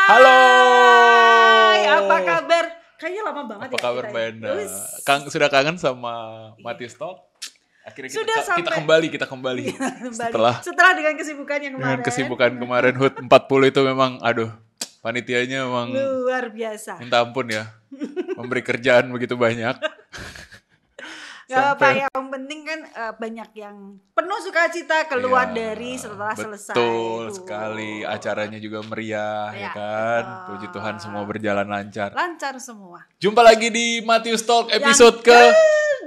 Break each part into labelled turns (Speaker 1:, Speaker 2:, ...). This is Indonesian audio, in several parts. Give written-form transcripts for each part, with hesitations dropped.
Speaker 1: Halo.
Speaker 2: Apa kabar? Kayaknya lama banget
Speaker 1: Apa kabar Mbak Enda? Sudah kangen sama Matius Talk? Akhirnya kita kembali.
Speaker 2: Setelah dengan kesibukan yang kemarin.
Speaker 1: Dengan kesibukan kemarin HUT 40 itu memang panitianya memang
Speaker 2: luar biasa.
Speaker 1: Minta ampun ya. Memberi kerjaan begitu banyak.
Speaker 2: Gak apa, yang penting kan banyak yang penuh sukacita keluar dari setelah selesai.
Speaker 1: Betul sekali, acaranya juga meriah ya kan. Puji Tuhan semua berjalan lancar.
Speaker 2: Lancar semua.
Speaker 1: Jumpa lagi di Matius Talk episode ke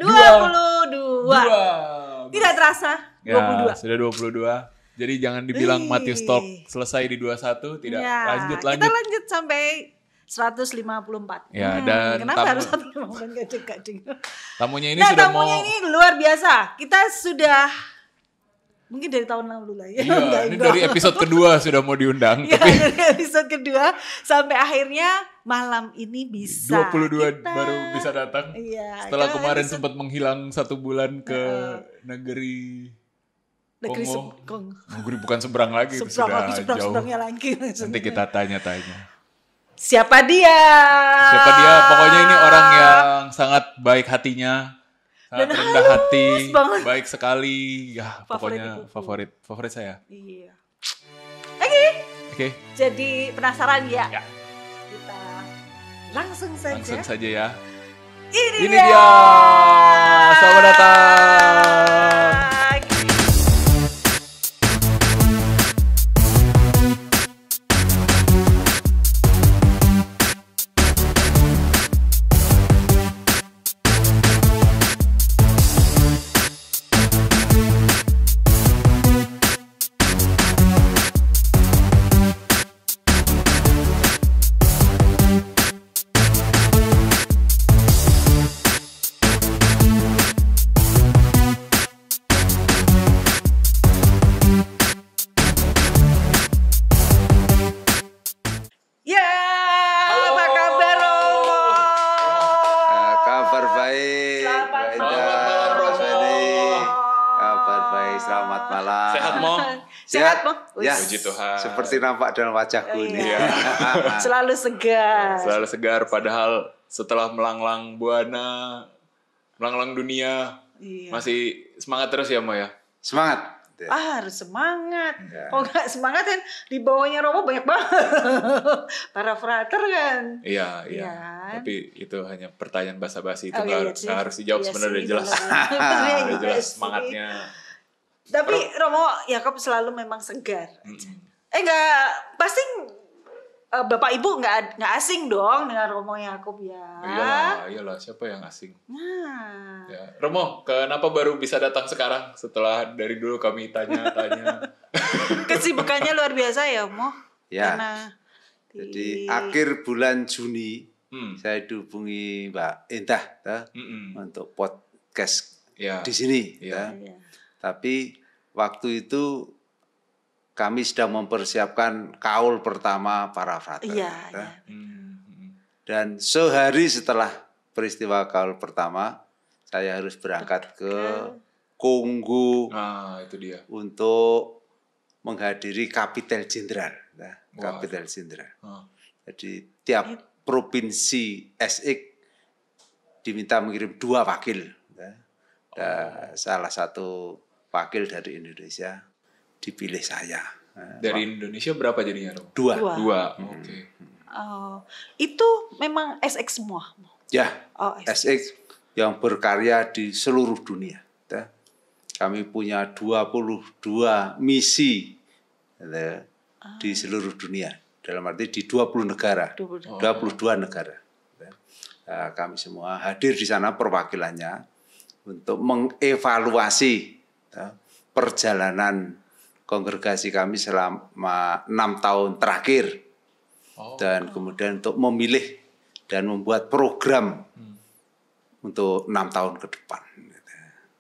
Speaker 2: 22. Tidak terasa 22.
Speaker 1: Ya, sudah 22. Jadi jangan dibilang Matius Talk selesai di 21, tidak lanjut.
Speaker 2: Kita lanjut sampai 154.
Speaker 1: Ya, dan
Speaker 2: kenapa harus 154 gading?
Speaker 1: Tamunya ini
Speaker 2: ini luar biasa. Kita sudah mungkin dari tahun lalu lah ya.
Speaker 1: Iya, ini dari episode kedua sudah mau diundang.
Speaker 2: Ya, tapi dari episode kedua sampai akhirnya malam ini bisa
Speaker 1: 22 baru bisa datang.
Speaker 2: Iya,
Speaker 1: setelah kemarin sempat menghilang 1 bulan ke negeri Kongo. Negeri bukan seberang lagi, sudah jauh.
Speaker 2: Lagi.
Speaker 1: Nanti kita tanya-tanya.
Speaker 2: Siapa dia?
Speaker 1: Pokoknya ini orang yang sangat baik hatinya, sangat rendah hati, baik sekali. Ya, pokoknya favorit saya.
Speaker 2: Iya. Oke. Jadi penasaran ya? Kita langsung saja
Speaker 1: ya.
Speaker 2: Ini dia.
Speaker 1: Selamat datang.
Speaker 2: Sehat, Mo?
Speaker 1: Ya, puji Tuhan.
Speaker 3: Seperti nampak dalam wajahku ini.
Speaker 2: Iya. Selalu segar.
Speaker 1: Padahal setelah melanglang buana, melanglang dunia, masih semangat terus ya, Mo ya?
Speaker 3: Semangat.
Speaker 2: Harus semangat. Kalau nggak semangat kan di bawahnya Romo banyak banget. Para frater kan.
Speaker 1: Iya. Tapi itu hanya pertanyaan basa-basi. Itu nggak harus dijawab sebenarnya jelas. Udah jelas semangatnya.
Speaker 2: Tapi Romo Yakob selalu memang segar. Pasti Bapak Ibu nggak asing dong dengan Romo Yakob ya.
Speaker 1: Iyalah, siapa yang asing? Ya. Romo, kenapa baru bisa datang sekarang setelah dari dulu kami tanya-tanya?
Speaker 3: Kesibukannya
Speaker 2: luar biasa ya, Mo.
Speaker 3: Ya. Jadi akhir bulan Juni saya dihubungi Mbak Indah untuk podcast di sini.
Speaker 1: Ya.
Speaker 3: Tapi waktu itu kami sedang mempersiapkan kaul pertama para frater. Dan sehari setelah peristiwa kaul pertama, saya harus berangkat ke Kongo.
Speaker 1: Itu dia.
Speaker 3: Untuk menghadiri Kapitel Jenderal. Kapitel Jenderal. Jadi tiap provinsi SX diminta mengirim 2 wakil. Salah satu wakil dari Indonesia dipilih saya.
Speaker 1: Dari Indonesia berapa jadinya, Rom?
Speaker 3: 2.
Speaker 1: Oke.
Speaker 2: Itu memang SX semua?
Speaker 3: Ya, SX yang berkarya di seluruh dunia. Kami punya 22 misi di seluruh dunia. Dalam arti di 20 negara. 22 negara. Kami semua hadir di sana perwakilannya untuk mengevaluasi perjalanan kongregasi kami selama 6 tahun terakhir dan kemudian untuk memilih dan membuat program untuk 6 tahun ke depan.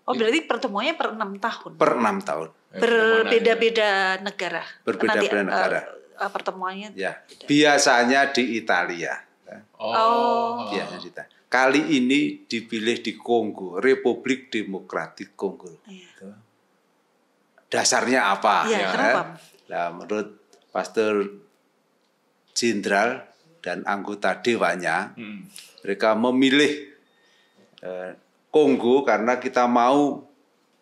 Speaker 2: Berarti pertemuannya per 6 tahun?
Speaker 3: Per 6 tahun.
Speaker 2: Berbeda-beda negara?
Speaker 3: Berbeda-beda negara.
Speaker 2: Pertemuannya?
Speaker 3: Ya, biasanya di Italia. Biasanya di Italia. Kali ini dipilih di Kongo, Republik Demokratik Kongo. Dasarnya apa?
Speaker 2: Kenapa?
Speaker 3: Nah, menurut Pastor jenderal dan anggota dewanya, mereka memilih Kongo karena kita mau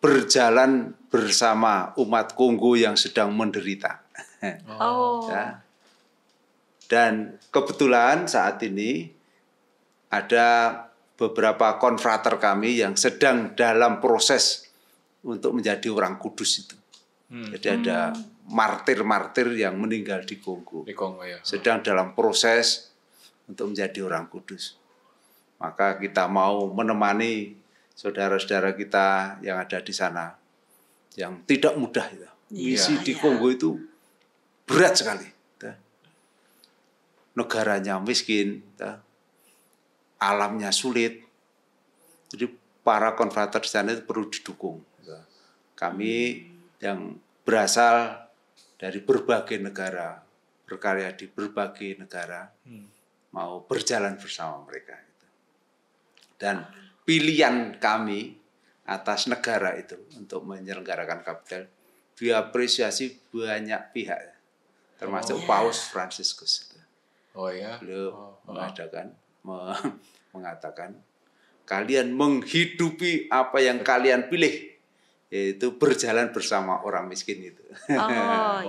Speaker 3: berjalan bersama umat Kongo yang sedang menderita. Ya. Dan kebetulan saat ini ada beberapa konfrater kami yang sedang dalam proses untuk menjadi orang kudus itu. Jadi ada martir-martir yang meninggal di Kongo.
Speaker 1: Ya.
Speaker 3: Sedang dalam proses untuk menjadi orang kudus. Maka kita mau menemani saudara-saudara kita yang ada di sana. Yang tidak mudah itu. Misi di Kongo itu berat sekali. Negaranya miskin, alamnya sulit. Jadi para konfrater di sana itu perlu didukung. Kami yang berasal dari berbagai negara, berkarya di berbagai negara, mau berjalan bersama mereka. Dan pilihan kami atas negara itu untuk menyelenggarakan kapitel diapresiasi banyak pihak, termasuk Paus Fransiskus. Beliau mengatakan, kalian menghidupi apa yang kalian pilih, yaitu berjalan bersama orang miskin itu. Nah,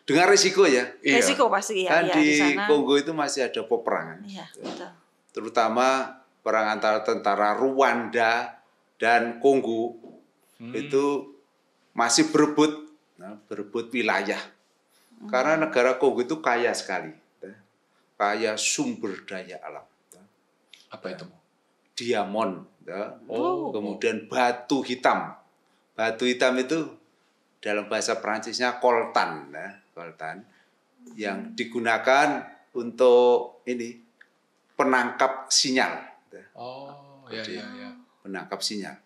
Speaker 3: dengan risiko ya.
Speaker 2: Risiko pasti ya.
Speaker 3: Kan di Kongo itu masih ada peperangan.
Speaker 2: Betul.
Speaker 3: Terutama perang antara tentara Rwanda dan Kongo itu masih berebut wilayah. Karena negara Kongo itu kaya sekali, kaya sumber daya alam.
Speaker 1: Apa itu?
Speaker 3: Diamond, kemudian batu hitam. Batu hitam itu dalam bahasa Perancisnya coltan, coltan, yang digunakan untuk penangkap sinyal. Penangkap sinyal.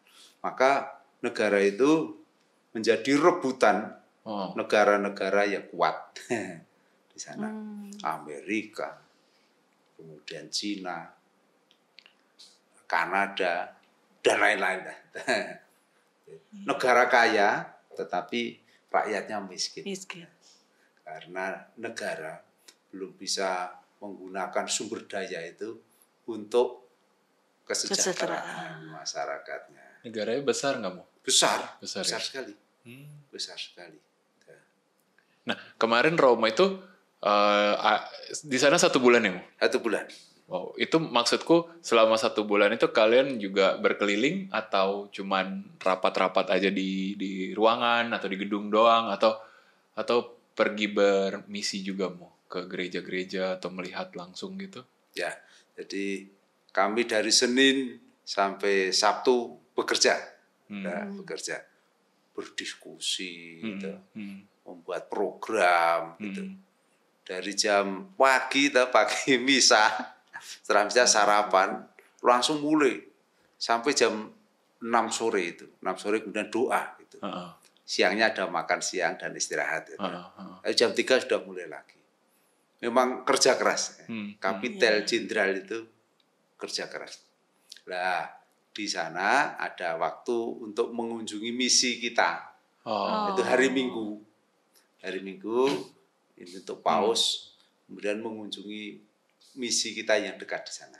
Speaker 3: Maka negara itu menjadi rebutan negara-negara yang kuat di sana. Amerika, kemudian Cina, Kanada, dan lain-lain. Negara kaya, tetapi rakyatnya miskin. Karena negara belum bisa menggunakan sumber daya itu untuk kesejahteraan masyarakatnya.
Speaker 1: Negaranya besar nggak, Mo?
Speaker 3: Besar
Speaker 1: ya?
Speaker 3: Sekali. Besar sekali.
Speaker 1: Nah, kemarin Roma itu di sana 1 bulan ya, Mo?
Speaker 3: 1 bulan.
Speaker 1: Wow, itu maksudku selama 1 bulan itu kalian juga berkeliling atau cuman rapat-rapat aja di ruangan atau di gedung doang atau pergi bermisi juga, Mo, ke gereja-gereja atau melihat langsung gitu?
Speaker 3: Ya, jadi kami dari Senin sampai Sabtu bekerja, berdiskusi, membuat program, gitu. Dari jam pagi misa, setelah misa sarapan, langsung mulai sampai jam 6 sore itu. 6 sore kemudian doa, gitu. Siangnya ada makan siang dan istirahat. Gitu. Jam 3 sudah mulai lagi. Memang kerja keras. Kapitel jenderal itu kerja keras. Nah, di sana ada waktu untuk mengunjungi misi kita. Itu hari Minggu. Hari Minggu ini untuk Paus, kemudian mengunjungi misi kita yang dekat di sana.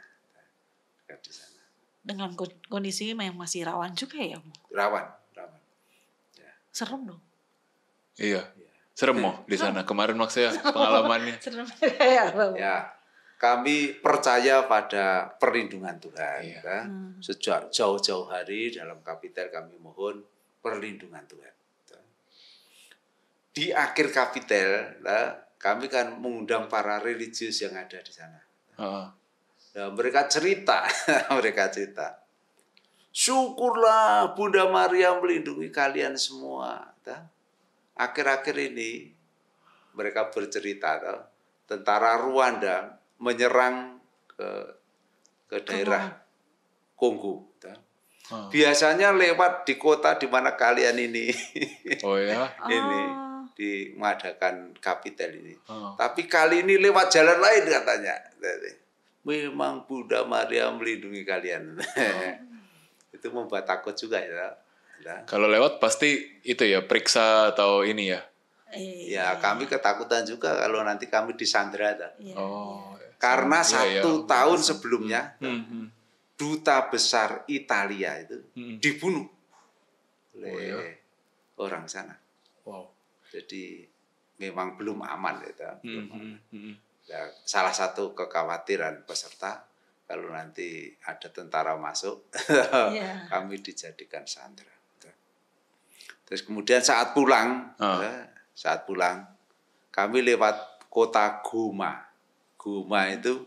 Speaker 2: Dengan kondisi yang masih rawan juga ya, Mo?
Speaker 3: Rawan. Ya.
Speaker 2: Serem dong.
Speaker 1: Iya. Serem, Mo, di sana. Kemarin maksudnya pengalamannya.
Speaker 2: Serem.
Speaker 3: Ya. Kami percaya pada perlindungan Tuhan. Sejak jauh-jauh hari dalam kapitel kami mohon perlindungan Tuhan. Di akhir kapitel, kami kan mengundang para religius yang ada di sana. Nah, mereka cerita, syukurlah Bunda Maria melindungi kalian semua. Akhir-akhir ini mereka bercerita, tentara Rwanda menyerang ke daerah Kongo. Biasanya lewat di kota di mana kalian ini.
Speaker 1: Oh ya.
Speaker 3: Ini mengadakan kapitel ini. Tapi kali ini lewat jalan lain katanya. Memang Bunda Maria melindungi kalian. Itu membuat takut juga ya.
Speaker 1: Kalau lewat pasti itu ya periksa atau ini ya.
Speaker 3: Ya kami ketakutan juga kalau nanti kami disandra.
Speaker 2: Iya,
Speaker 1: Oh.
Speaker 3: Karena
Speaker 1: Iya,
Speaker 3: satu
Speaker 1: iya.
Speaker 3: tahun sebelumnya
Speaker 1: Hmm.
Speaker 3: duta besar Italia itu dibunuh oleh
Speaker 1: Oh, iya.
Speaker 3: orang sana.
Speaker 1: Wow.
Speaker 3: Jadi memang belum aman itu. Belum aman.
Speaker 1: Hmm.
Speaker 3: Salah satu kekhawatiran peserta kalau nanti ada tentara masuk,
Speaker 2: Iya.
Speaker 3: kami dijadikan sandera. Terus kemudian saat pulang kami lewat kota Goma. Goma itu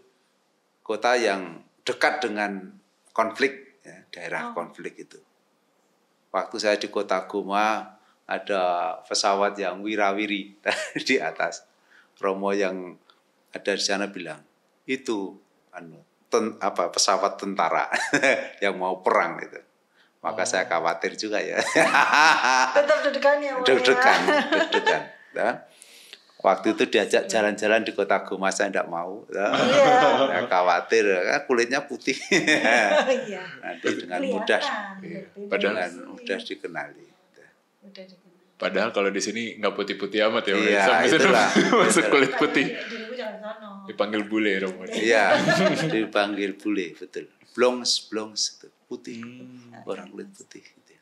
Speaker 3: kota yang dekat dengan konflik, ya, daerah konflik itu. Waktu saya di kota Goma ada pesawat yang wirawiri di atas. Romo yang ada di sana bilang itu pesawat tentara yang mau perang itu. Maka saya khawatir juga ya.
Speaker 2: Tetap deg-degan ya,
Speaker 3: Deg-degan. Nah, waktu itu diajak jalan-jalan di kota Goma saya tidak mau. Saya khawatir, kulitnya putih.
Speaker 2: Iya.
Speaker 3: Nanti dengan mudah dikenali.
Speaker 1: Padahal kalau di sini nggak putih-putih amat ya,
Speaker 3: Iya,
Speaker 1: sampai
Speaker 3: itulah.
Speaker 1: masuk kulit putih.
Speaker 2: Dirimu jangan sono.
Speaker 1: Dipanggil bule Romo.
Speaker 3: Iya, dipanggil bule, betul. Blongs itu putih, orang kulit putih. Gitu.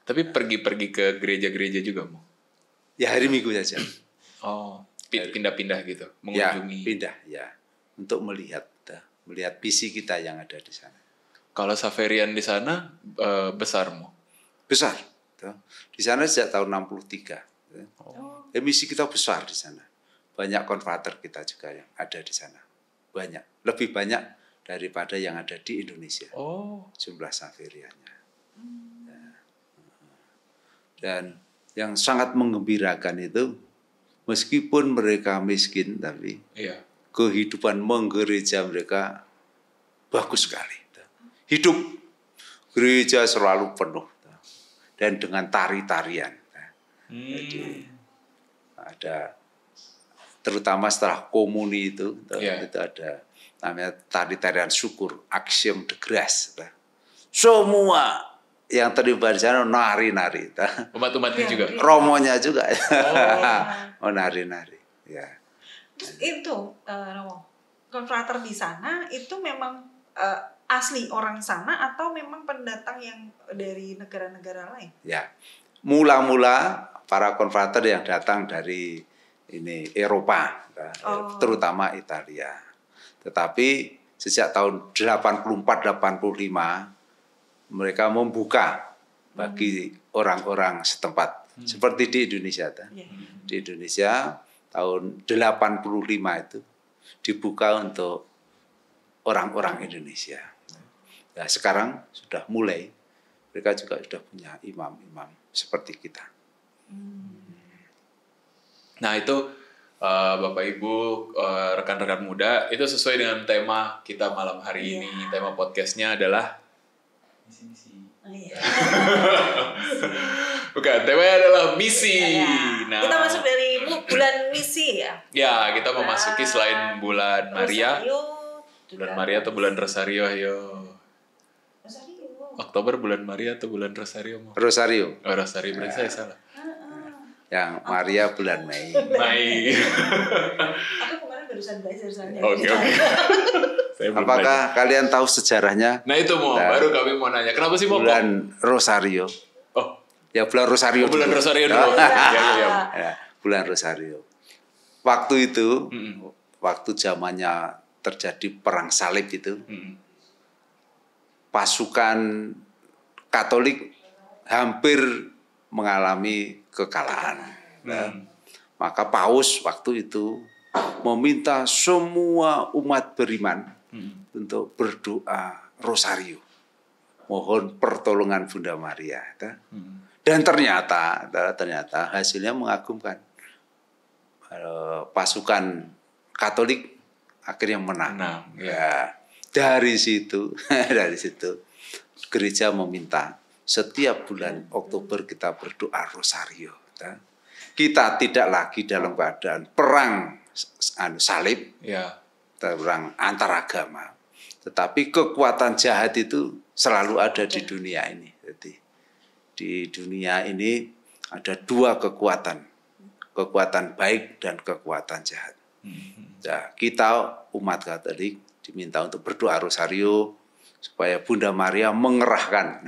Speaker 1: Tapi pergi-pergi ke gereja-gereja juga mau?
Speaker 3: Ya hari Minggu saja.
Speaker 1: Oh, pindah-pindah gitu,
Speaker 3: Ya,
Speaker 1: mengunjungi.
Speaker 3: pindah ya, untuk melihat visi kita yang ada di sana.
Speaker 1: Kalau Xaverian di sana besar mau?
Speaker 3: Besar. Di sana sejak tahun 63. Misi kita besar di sana. Banyak konfrater kita juga yang ada di sana. Banyak, lebih banyak daripada yang ada di Indonesia.
Speaker 1: Oh.
Speaker 3: Jumlah Xaveriannya. Dan yang sangat menggembirakan itu, meskipun mereka miskin, tapi kehidupan menggereja mereka bagus sekali. Hidup gereja selalu penuh. Dan dengan tari-tarian. Jadi ada, terutama setelah komuni itu ada namanya tari-tarian syukur, Axiom de Grace. Semua yang terlibat di sana nari-nari.
Speaker 1: Umat-umatnya juga?
Speaker 3: Romonya juga. Nari-nari. Ya.
Speaker 2: Terus itu, Romo, konfrater di sana itu memang asli orang sana atau memang pendatang yang dari negara-negara lain? Ya,
Speaker 3: mula-mula para konfrater yang datang dari Eropa, terutama Italia. Tetapi sejak tahun 84-85 mereka membuka bagi orang-orang setempat, seperti di Indonesia. Di Indonesia tahun 85 itu dibuka untuk orang-orang Indonesia. Nah, sekarang sudah mulai, mereka juga sudah punya imam-imam seperti kita.
Speaker 1: Nah itu Bapak Ibu, rekan-rekan muda, itu sesuai dengan tema kita malam hari ini. Tema podcastnya adalah misi-misi. Bukan, temanya adalah misi.
Speaker 2: Nah, kita masuk dari bulan misi ya?
Speaker 1: Ya, kita memasuki selain bulan Maria. Bulan Maria atau bulan Rosario, ayo. Oktober bulan Maria atau bulan Rosario?
Speaker 3: Rosario.
Speaker 1: Oh, Rosario, berarti saya salah.
Speaker 3: Yang Maria bulan Mei.
Speaker 2: Aku kemarin barusan belajar soalnya.
Speaker 1: Oke.
Speaker 3: Apakah kalian tahu sejarahnya?
Speaker 1: Nah itu baru kami mau nanya. Kenapa sih mau
Speaker 3: bulan Rosario?
Speaker 1: Oh.
Speaker 3: Ya bulan Rosario.
Speaker 1: Bulan Rosario dulu.
Speaker 3: Ya, bulan Rosario. Waktu itu, waktu zamannya terjadi perang salib itu, pasukan Katolik hampir mengalami kekalahan. Maka Paus waktu itu meminta semua umat beriman untuk berdoa Rosario, mohon pertolongan Bunda Maria. Dan ternyata hasilnya mengagumkan. Pasukan Katolik akhirnya menang. Ya. Dari situ gereja meminta setiap bulan Oktober kita berdoa Rosario. Kita tidak lagi dalam keadaan perang salib, perang antar agama, tetapi kekuatan jahat itu selalu ada di dunia ini. Jadi di dunia ini ada dua kekuatan, kekuatan baik dan kekuatan jahat. Nah, kita umat Katolik diminta untuk berdoa rosario supaya Bunda Maria mengerahkan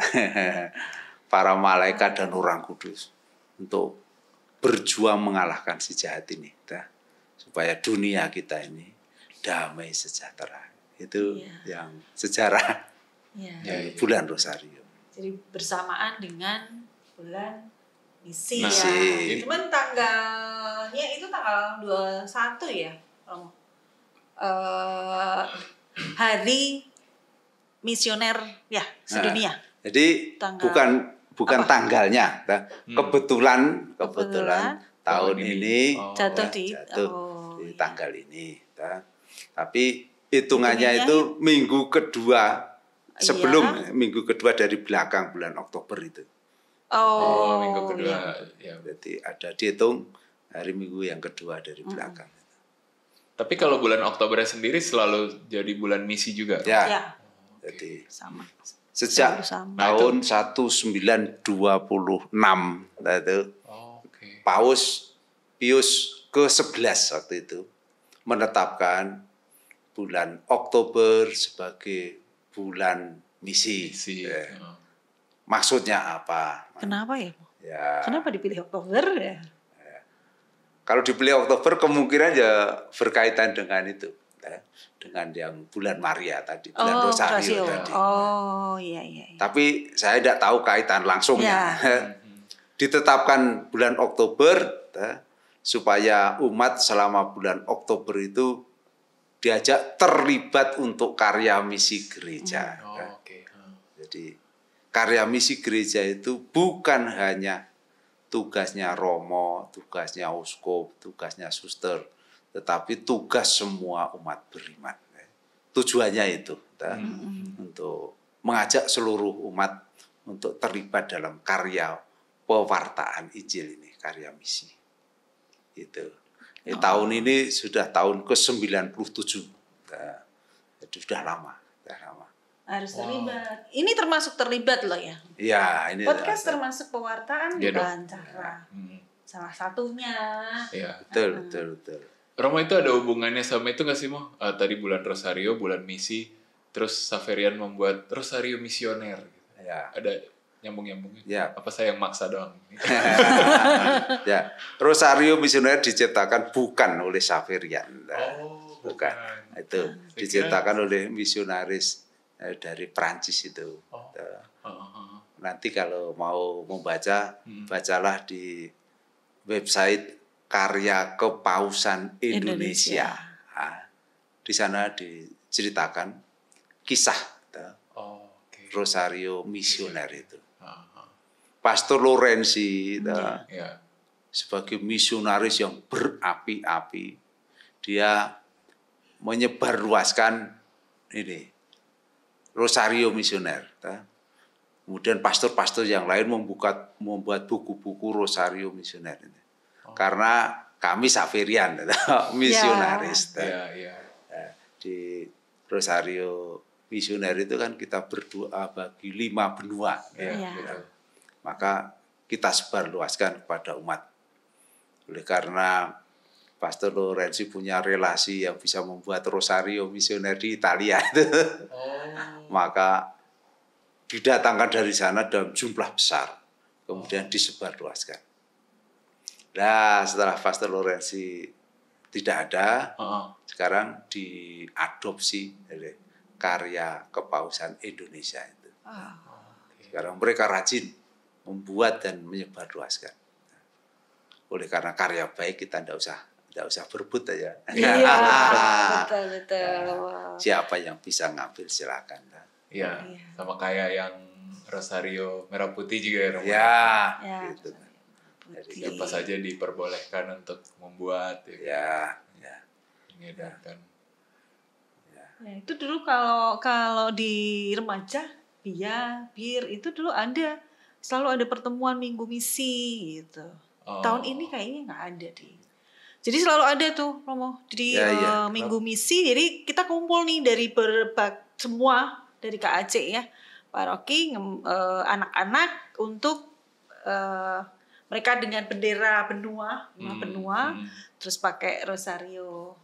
Speaker 3: para malaikat dan Orang Kudus untuk berjuang mengalahkan si jahat ini, supaya dunia kita ini damai sejahtera. Itu yang sejarah bulan rosario.
Speaker 2: Jadi bersamaan dengan bulan misi
Speaker 3: ya.
Speaker 2: Cuman tanggalnya itu tanggal 21 ya. Hari misioner ya sedunia.
Speaker 3: Jadi bukan tanggalnya. Kebetulan tahun ini
Speaker 2: jatuh di
Speaker 3: tanggal ini. Tapi hitungannya itu minggu kedua sebelum minggu kedua dari belakang bulan Oktober itu.
Speaker 1: Minggu kedua.
Speaker 3: Ya. Jadi ada dihitung hari minggu yang kedua dari belakang.
Speaker 1: Tapi kalau bulan Oktober sendiri selalu jadi bulan misi juga.
Speaker 3: Ya. Jadi sama. Sejak tahun 1926 itu Paus Pius ke-11 waktu itu menetapkan bulan Oktober sebagai bulan misi. Maksudnya apa?
Speaker 2: Kenapa ya? Kenapa dipilih Oktober ya?
Speaker 3: Kalau dipilih Oktober kemungkinan ya berkaitan dengan itu, dengan yang bulan Maria tadi, bulan Rosario tadi.
Speaker 2: Iya.
Speaker 3: Tapi saya tidak tahu kaitan langsungnya. Ditetapkan bulan Oktober supaya umat selama bulan Oktober itu diajak terlibat untuk karya misi gereja. Jadi karya misi gereja itu bukan hanya tugasnya romo, tugasnya uskup, tugasnya suster, tetapi tugas semua umat beriman. Tujuannya itu untuk mengajak seluruh umat untuk terlibat dalam karya pewartaan Injil ini, karya misi. Itu. Tahun ini sudah tahun ke-97. Jadi sudah lama.
Speaker 2: Harus terlibat. Ini termasuk terlibat loh ya.
Speaker 3: Iya, ini
Speaker 2: podcast termasuk pewartaan bukan cara. Salah satunya.
Speaker 1: Iya.
Speaker 3: Betul.
Speaker 1: Romo itu ada hubungannya sama itu nggak sih, Mo? Tadi bulan Rosario, bulan misi, terus Xaverian membuat Rosario misioner.
Speaker 3: Ya.
Speaker 1: Ada nyambung-nyambungnya?
Speaker 3: Ya.
Speaker 1: Apa saya yang maksa doang?
Speaker 3: Ya. Rosario misioner diciptakan bukan oleh Xaverian. Bukan. Itu diciptakan oleh misionaris dari Prancis itu. Nanti kalau mau membaca, bacalah di website Karya Kepausan Indonesia. Di sana diceritakan kisah Rosario misioner itu. Pastor Lorenzi sebagai misionaris yang berapi-api, dia menyebarluaskan ini Rosario misioner. Kemudian pastor-pastor yang lain membuat buku-buku Rosario misioner ini. Karena kami Xaverian, misionaris. Di Rosario misioner itu kan kita berdoa bagi 5 benua. Maka kita sebarluaskan kepada umat. Oleh karena Pastor Lorenzi punya relasi yang bisa membuat Rosario misioner di Italia itu. Maka didatangkan dari sana dalam jumlah besar. Kemudian disebarluaskan. Nah, setelah Pastor Lorenzi tidak ada, sekarang diadopsi oleh Karya Kepausan Indonesia itu. Sekarang mereka rajin membuat dan menyebarluaskan. Oleh karena karya baik kita tidak usah berebut aja.
Speaker 2: Iya, betul.
Speaker 3: Siapa yang bisa ngambil silakan.
Speaker 1: Iya, sama kayak yang Rosario Merah Putih juga
Speaker 3: ya. Gitu.
Speaker 1: Jadi apa saja diperbolehkan untuk membuat. Mengedarkan.
Speaker 2: Nah, itu dulu kalau di remaja, bir itu dulu selalu ada pertemuan minggu misi gitu. Tahun ini kayaknya nggak ada Jadi selalu ada tuh Romo. Jadi minggu misi. Jadi kita kumpul nih dari semua dari KAC ya, paroki, anak-anak untuk mereka dengan bendera benua, terus pakai rosario.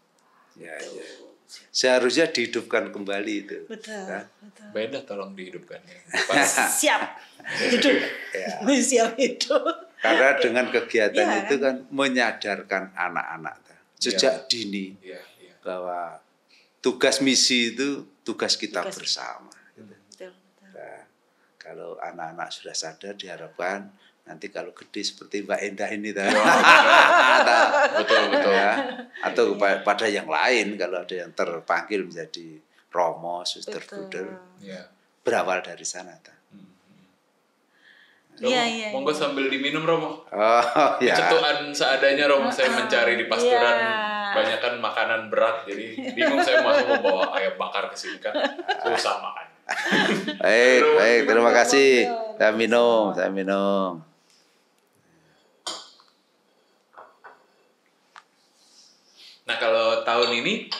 Speaker 3: Ya. Seharusnya dihidupkan kembali itu.
Speaker 2: Betul.
Speaker 3: Nah,
Speaker 2: betul.
Speaker 1: Beda tolong dihidupkan.
Speaker 2: Siap hidup. Siap hidup.
Speaker 3: Karena dengan kegiatan itu kan menyadarkan anak-anak sejak dini bahwa tugas misi itu tugas kita bersama.
Speaker 2: Betul.
Speaker 3: Nah, kalau anak-anak sudah sadar diharapkan nanti kalau gede seperti Mbak Endah ini
Speaker 1: betul
Speaker 3: ya, atau pada yang lain kalau ada yang terpanggil menjadi romo, suster, bruder, berawal dari sana.
Speaker 1: Romo, monggo sambil diminum Romo.
Speaker 3: Ya.
Speaker 1: Cetuan seadanya Romo, saya mencari di pasturan banyak kan makanan berat, jadi bingung saya mau bawa ayam bakar ke sini kan susah makan.
Speaker 3: Baik, terima kasih. Saya minum.
Speaker 1: Nah kalau tahun ini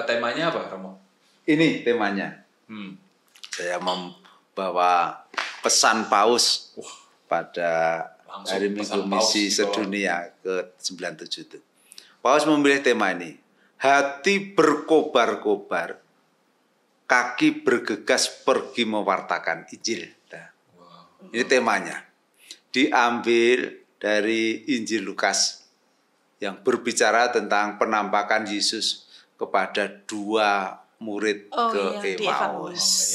Speaker 1: temanya apa Romo?
Speaker 3: Ini temanya. Saya membawa pesan Paus pada Hari Minggu Misi Sedunia ke-97 itu. Paus memilih tema ini. Hati berkobar-kobar, kaki bergegas pergi mewartakan Injil. Nah, ini temanya. Diambil dari Injil Lukas yang berbicara tentang penampakan Yesus kepada 2 murid ke Emmaus.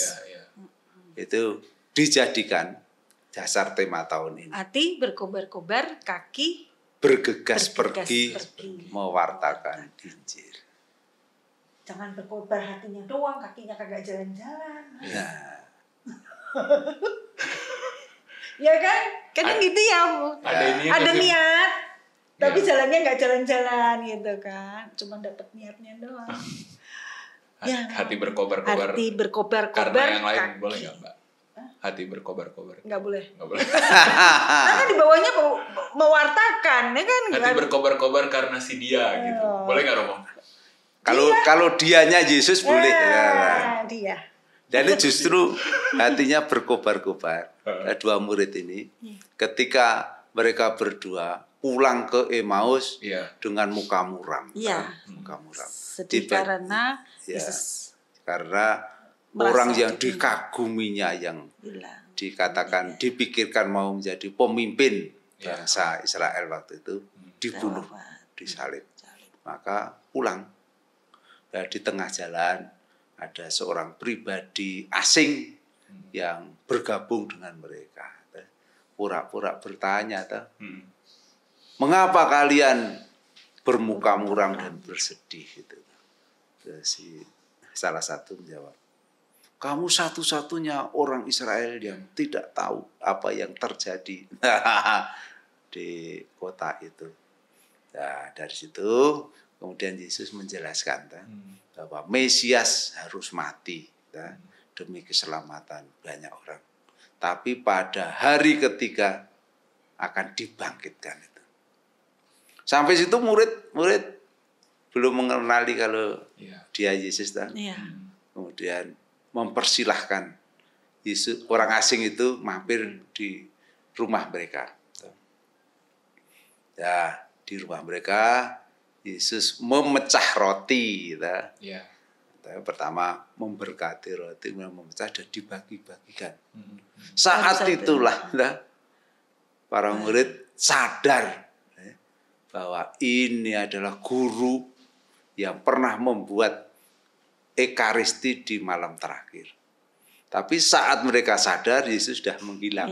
Speaker 3: Itu dijadikan dasar tema tahun ini.
Speaker 2: Hati berkobar-kobar, kaki
Speaker 3: bergegas pergi mewartakan Injil.
Speaker 2: Jangan berkobar hatinya doang, kakinya kagak jalan-jalan.
Speaker 3: Ya.
Speaker 2: Ya kan? Kadang gitu ya, Bu. Ada niat, tapi jalannya nggak jalan-jalan gitu kan. Cuma dapat niatnya doang.
Speaker 1: Hati berkobar-kobar.
Speaker 2: Hati berkobar-kobar.
Speaker 1: Karena yang lain
Speaker 2: kaki.
Speaker 1: boleh nggak Mbak? Hati berkobar-kobar.
Speaker 2: Nggak boleh.
Speaker 1: Karena
Speaker 2: di bawahnya mewartakan, ya kan?
Speaker 1: Hati berkobar-kobar karena si dia gitu. Boleh nggak Romo?
Speaker 3: Kalau dianya Yesus boleh.
Speaker 2: Dia.
Speaker 3: Dan justru hatinya berkobar-kobar. 2 murid ini ketika mereka berdua pulang ke Emmaus dengan muka muram. Muka muram.
Speaker 2: Sedih karena
Speaker 3: karena orang yang dikaguminya yang dikatakan dipikirkan mau menjadi pemimpin bangsa Israel waktu itu dibunuh, disalib. Maka pulang. Dan di tengah jalan ada seorang pribadi asing yang bergabung dengan mereka. Pura-pura bertanya, mengapa kalian bermuka muram dan bersedih? Gitu. Si salah satu menjawab, kamu satu-satunya orang Israel yang tidak tahu apa yang terjadi di kota itu. Nah, dari situ kemudian Yesus menjelaskan bahwa Mesias harus mati demi keselamatan banyak orang. Tapi pada hari ketiga akan dibangkitkan itu. Sampai situ murid belum mengenali kalau dia Yesus. Kemudian mempersilahkan Yesus, orang asing itu mampir di rumah mereka. Ya, di rumah mereka Yesus memecah roti, pertama memberkati roti, memecah dan dibagi-bagikan. Saat itulah para murid sadar bahwa ini adalah guru yang pernah membuat Ekaristi di malam terakhir. Tapi saat mereka sadar Yesus sudah menghilang,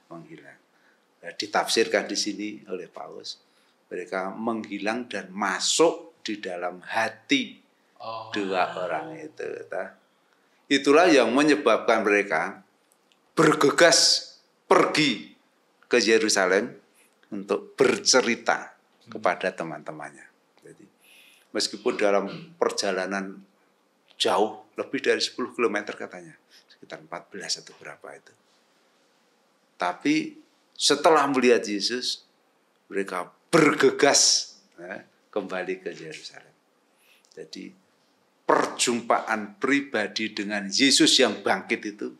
Speaker 3: menghilang. Ditafsirkan di sini oleh Paus. Mereka menghilang dan masuk di dalam hati 2 orang itu. Itulah yang menyebabkan mereka bergegas pergi ke Yerusalem untuk bercerita kepada teman-temannya. Jadi, meskipun dalam perjalanan jauh, lebih dari 10 km katanya, sekitar 14 atau berapa itu. Tapi setelah melihat Yesus, mereka bergegas kembali ke Yerusalem. Jadi perjumpaan pribadi dengan Yesus yang bangkit itu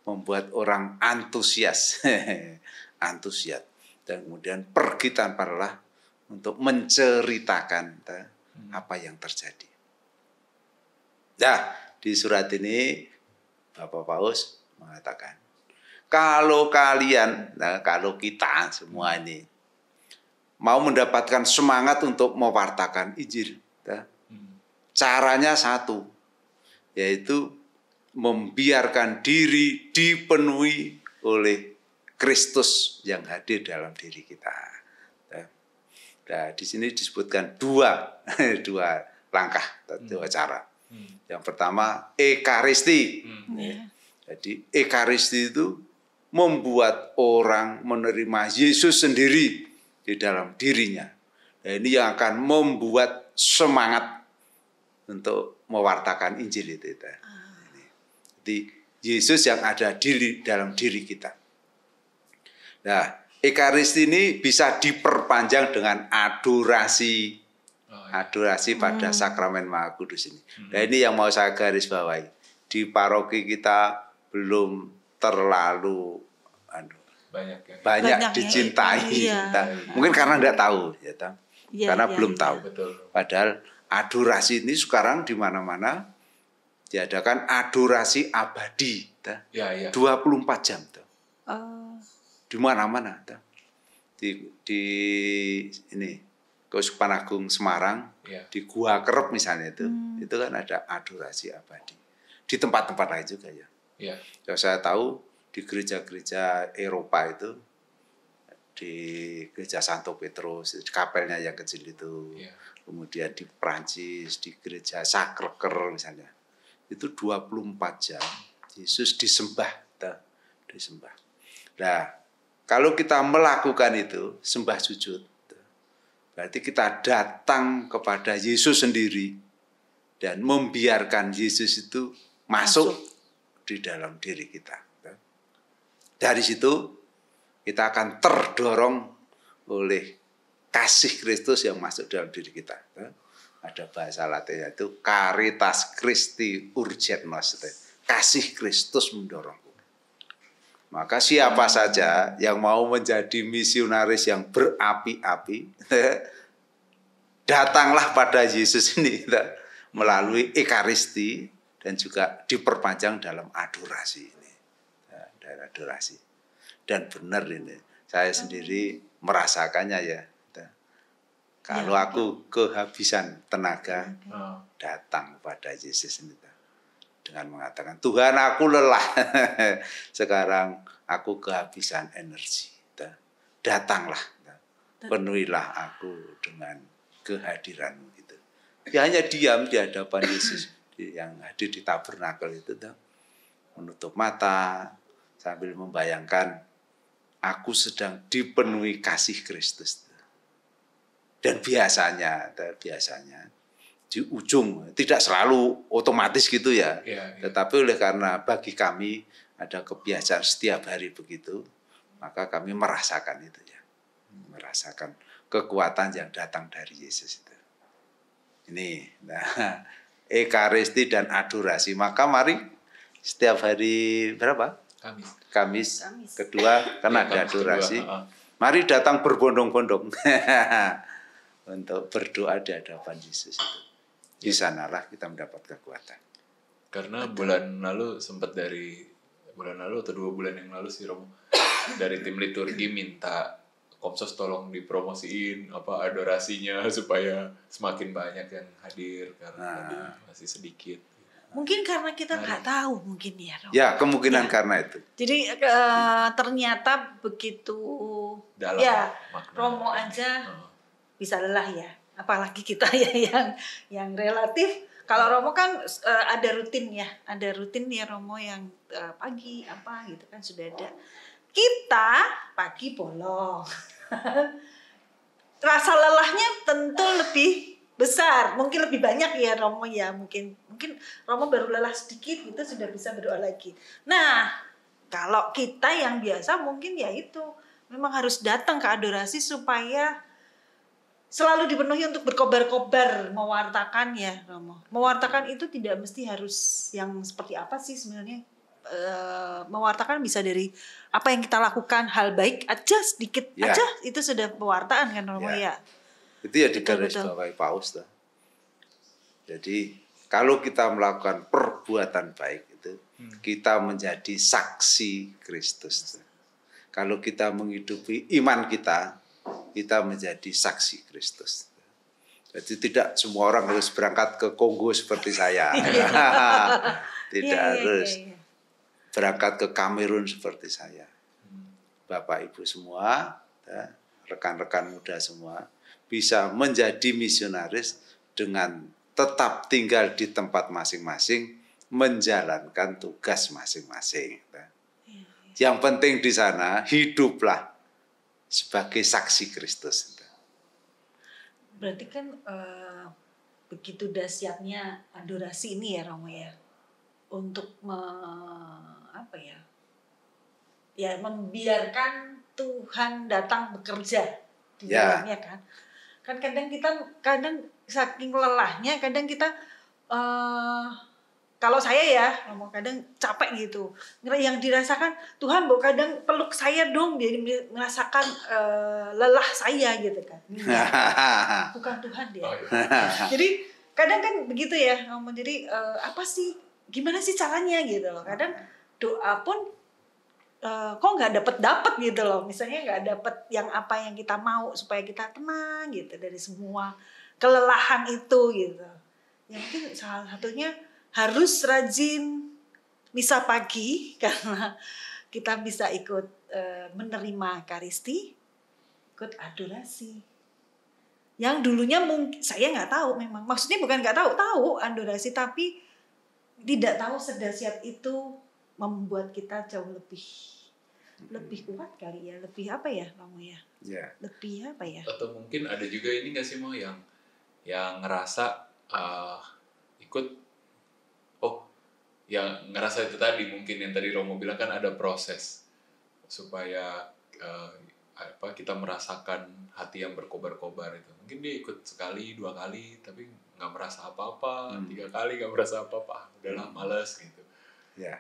Speaker 3: membuat orang antusias. antusias. Dan kemudian pergi tanpa lelah untuk menceritakan apa yang terjadi. Nah, di surat ini Bapak Paus mengatakan, kalau kalian, kalau kita semua ini mau mendapatkan semangat untuk mewartakan Injil, caranya satu, yaitu membiarkan diri dipenuhi oleh Kristus yang hadir dalam diri kita. Nah, di sini disebutkan dua langkah, dua cara. Yang pertama, ekaristi. Jadi ekaristi itu membuat orang menerima Yesus sendiri di dalam dirinya. Nah, ini yang akan membuat semangat untuk mewartakan Injil itu. Jadi Yesus yang ada dalam diri kita. Nah, ekaristi ini bisa diperpanjang dengan adorasi. Adorasi pada sakramen Maha Kudus ini. Nah, ini yang mau saya garis bawahi. Di paroki kita belum terlalu banyak dicintai. Mungkin karena tidak tahu, karena belum tahu.
Speaker 1: Betul.
Speaker 3: Padahal adorasi ini sekarang di mana-mana diadakan adorasi abadi, 24 jam, di mana-mana, di ini Keuskupan Agung Semarang, di Gua Kerep misalnya itu kan ada adorasi abadi. Di tempat-tempat lain juga ya. Yang saya tahu di gereja-gereja Eropa itu, di gereja Santo Petrus, di kapelnya yang kecil itu, kemudian di Prancis, di gereja Sacre-Cœur misalnya, itu 24 jam Yesus disembah. Nah, kalau kita melakukan itu, sembah sujud, berarti kita datang kepada Yesus sendiri dan membiarkan Yesus itu masuk di dalam diri kita. Dari situ kita akan terdorong oleh kasih Kristus yang masuk dalam diri kita. Ada bahasa Latinnya itu caritas Christi urget nos. Kasih Kristus mendorongku. Maka siapa saja yang mau menjadi misionaris yang berapi-api, datanglah pada Yesus ini melalui ekaristi dan juga diperpanjang dalam adorasi ini. Dan adorasi. Dan benar ini, saya sendiri merasakannya ya. Kalau aku kehabisan tenaga, datang pada Yesus ini dengan mengatakan, Tuhan aku lelah, sekarang aku kehabisan energi. Datanglah, penuhilah aku dengan kehadiranmu. Gitu. Ya, hanya diam di hadapan Yesus yang hadir di tabernakel itu, menutup mata sambil membayangkan aku sedang dipenuhi kasih Kristus. Dan biasanya di ujung, tidak selalu otomatis gitu ya. Tetapi oleh karena bagi kami ada kebiasaan setiap hari begitu, maka kami merasakan itu ya. Merasakan kekuatan yang datang dari Yesus itu. Ini, ekaristi dan adorasi. Maka mari setiap hari berapa? Kamis kedua kan ada adorasi. Mari datang berbondong-bondong untuk berdoa di hadapan Yesus itu. Di sanalah kita mendapat kekuatan.
Speaker 1: Karena bulan lalu atau 2 bulan yang lalu sih Romo dari tim liturgi minta Komsos tolong dipromosiin adorasinya supaya semakin banyak yang hadir karena masih sedikit.
Speaker 2: Mungkin karena kita nggak tahu mungkin ya Romo.
Speaker 3: Ya kemungkinan karena itu.
Speaker 2: Jadi ternyata begitu dalam makna. Romo aja bisa lelah ya. Apalagi kita ya yang relatif. Kalau Romo kan ada rutin ya Romo yang pagi gitu kan sudah ada. Kita pagi bolong. Rasa lelahnya tentu lebih besar, mungkin lebih banyak ya Romo ya, mungkin Romo baru lelah sedikit gitu sudah bisa berdoa lagi. Nah, kalau kita yang biasa mungkin ya itu memang harus datang ke adorasi supaya selalu dipenuhi untuk berkobar-kobar mewartakan ya Romo. Mewartakan itu tidak mesti harus yang seperti apa sih sebenarnya? mewartakan bisa dari apa yang kita lakukan, hal baik aja sedikit aja itu sudah pewartaan kan Romo ya.
Speaker 3: Itu ya digarisbawahi Paus tuh. Jadi kalau kita melakukan perbuatan baik itu kita menjadi saksi Kristus. Kalau kita menghidupi iman kita menjadi saksi Kristus. Jadi tidak semua orang harus berangkat ke Kongo seperti saya. Tidak harus berangkat ke Kamerun seperti saya. Bapak Ibu semua, rekan-rekan muda semua bisa menjadi misionaris dengan tetap tinggal di tempat masing-masing, menjalankan tugas masing-masing. Yang penting di sana hiduplah sebagai saksi Kristus.
Speaker 2: Berarti kan begitu dahsyatnya adorasi ini ya Romo ya, untuk membiarkan Tuhan datang bekerja di dalamnya kan. Kan kadang saking lelahnya kadang kita kalau saya ya Romo kadang capek gitu. Yang dirasakan Tuhan kadang peluk saya dong, jadi merasakan lelah saya gitu kan. Bukan Tuhan dia. Jadi kadang kan begitu ya Romo. Jadi gimana sih caranya gitu loh. Kadang doa pun kok nggak dapet gitu loh. Misalnya nggak dapet yang apa yang kita mau supaya kita tenang gitu dari semua kelelahan itu gitu. Ya mungkin salah satunya harus rajin misa pagi karena kita bisa ikut menerima Ekaristi, ikut adorasi. Yang dulunya mungkin saya nggak tahu memang. Maksudnya bukan nggak tahu adorasi, tapi tidak tahu sedahsyat itu membuat kita jauh lebih kuat kali ya, lebih apa ya Romo ya? Lebih apa ya?
Speaker 1: Atau mungkin ada juga ini nggak sih Mo yang ngerasa ikut yang ngerasa itu tadi mungkin yang tadi Romo bilang kan ada proses supaya kita merasakan hati yang berkobar-kobar itu. Mungkin dia ikut sekali, 2 kali tapi nggak merasa apa-apa, 3 kali nggak merasa apa-apa, udahlah males gitu.
Speaker 3: Ya.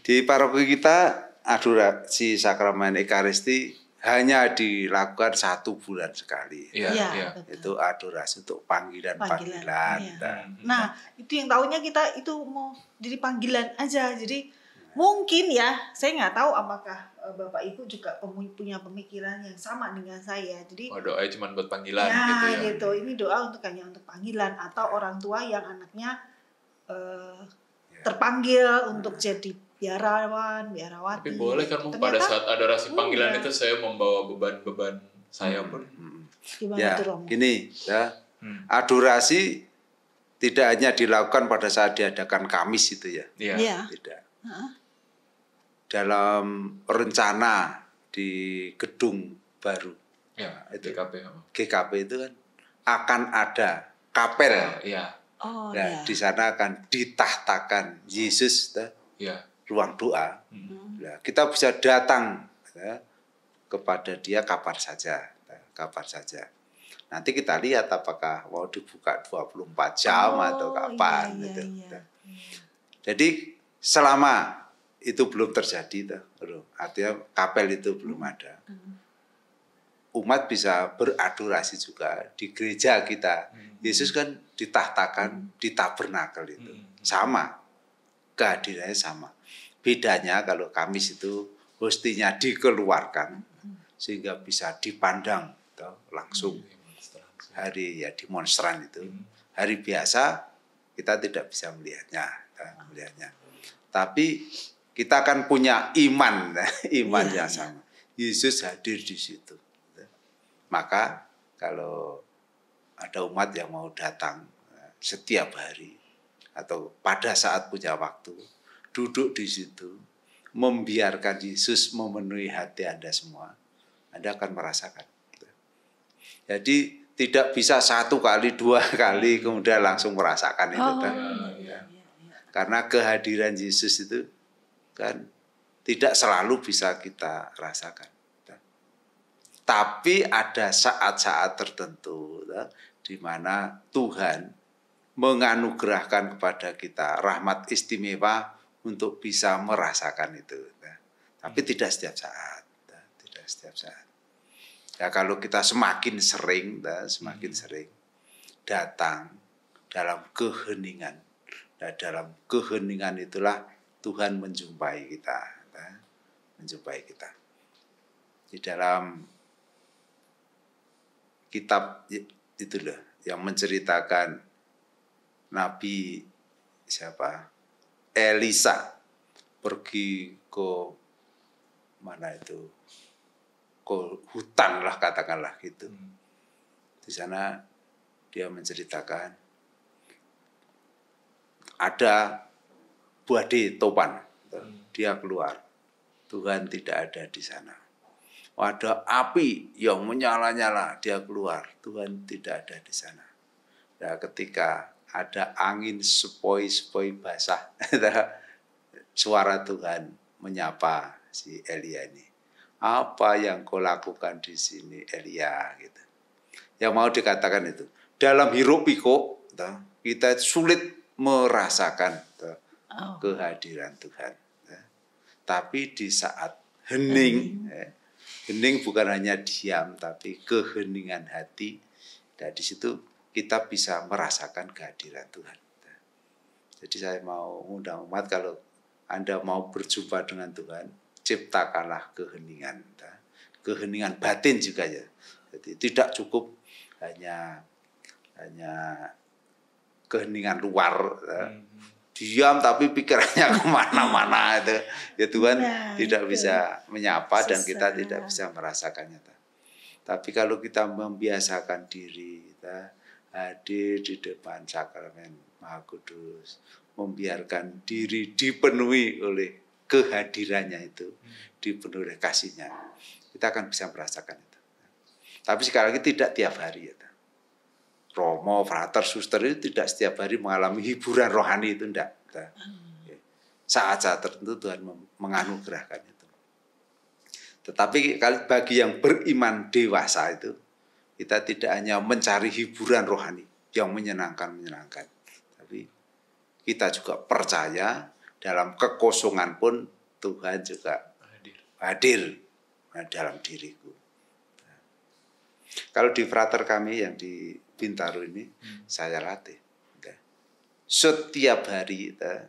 Speaker 3: Di paroki kita adorasi sakramen Ekaristi hanya dilakukan 1 bulan sekali.
Speaker 2: Iya.
Speaker 3: Itu adorasi untuk panggilan.
Speaker 2: Nah, itu yang tahunya kita itu mau jadi panggilan aja. Jadi mungkin ya, saya nggak tahu apakah Bapak Ibu juga punya pemikiran yang sama dengan saya. Jadi
Speaker 1: doanya cuma buat panggilan
Speaker 2: gitu. Ini doa hanya untuk panggilan atau orang tua yang anaknya terpanggil untuk jadi biarawati.
Speaker 1: Tapi boleh kan pada saat adorasi panggilan itu saya membawa beban-beban saya pun.
Speaker 2: Gimana tuh Romo?
Speaker 3: Gini ya, adorasi tidak hanya dilakukan pada saat diadakan Kamis itu ya.
Speaker 2: Iya.
Speaker 3: Tidak. Dalam rencana di gedung baru.
Speaker 1: Itu
Speaker 3: GKP itu kan akan ada kapel. Di sana akan ditahtakan Yesus ruang doa. Kita bisa datang kepada dia kapan saja. Nanti kita lihat apakah mau dibuka 24 jam atau kapan gitu. Jadi selama itu belum terjadi artinya kapel itu belum ada. Umat bisa beradorasi juga di gereja kita. Yesus kan ditahtakan di tabernakel itu. Sama. Kehadirannya sama. Bedanya kalau Kamis itu hostinya dikeluarkan sehingga bisa dipandang langsung. Hari demonstran itu. Hari biasa kita tidak bisa melihatnya. Tapi kita akan punya iman yang sama. Yesus hadir di situ. Maka kalau ada umat yang mau datang setiap hari atau pada saat punya waktu, duduk di situ, membiarkan Yesus memenuhi hati Anda semua, Anda akan merasakan. Jadi tidak bisa 1 kali, 2 kali kemudian langsung merasakan itu kan. Karena kehadiran Yesus itu kan tidak selalu bisa kita rasakan. Tapi ada saat-saat tertentu di mana Tuhan menganugerahkan kepada kita rahmat istimewa untuk bisa merasakan itu. Tapi tidak setiap saat. Tidak setiap saat. Ya, kalau kita semakin sering datang dalam keheningan. Nah, dalam keheningan itulah Tuhan menjumpai kita. Menjumpai kita. Di dalam kitab itulah yang menceritakan Nabi siapa? Elisa pergi ke mana itu? Ke hutan lah katakanlah gitu. Di sana dia menceritakan ada badai topan. Dia keluar. Tuhan tidak ada di sana. Ada api yang menyala-nyala, dia keluar. Tuhan tidak ada di sana. Nah, ketika ada angin sepoi-sepoi basah, suara Tuhan menyapa si Elia ini. Apa yang kau lakukan di sini, Elia? Gitu. Yang mau dikatakan itu, dalam hiruk pikuk kita sulit merasakan kehadiran Tuhan. Tapi di saat hening, hening bukan hanya diam, tapi keheningan hati. Dan di situ kita bisa merasakan kehadiran Tuhan. Jadi saya mau undang umat, kalau Anda mau berjumpa dengan Tuhan, ciptakanlah keheningan. Keheningan batin juga ya. Jadi tidak cukup hanya keheningan luar. Diam tapi pikirannya kemana-mana itu. Ya Tuhan tidak bisa menyapa dan kita tidak bisa merasakannya. Tapi kalau kita membiasakan diri, kita hadir di depan sakramen Maha Kudus, membiarkan diri dipenuhi oleh kehadirannya itu, dipenuhi oleh kasihnya, kita akan bisa merasakan itu. Tapi sekali lagi tidak tiap hari. Romo, frater, suster itu tidak setiap hari mengalami hiburan rohani itu, tidak. Saat-saat tertentu Tuhan menganugerahkan itu. Tetapi bagi yang beriman dewasa itu, kita tidak hanya mencari hiburan rohani yang menyenangkan, tapi kita juga percaya dalam kekosongan pun Tuhan juga hadir dalam diriku. Kalau di frater kami yang di Bintaro ini, saya latih. Setiap hari kita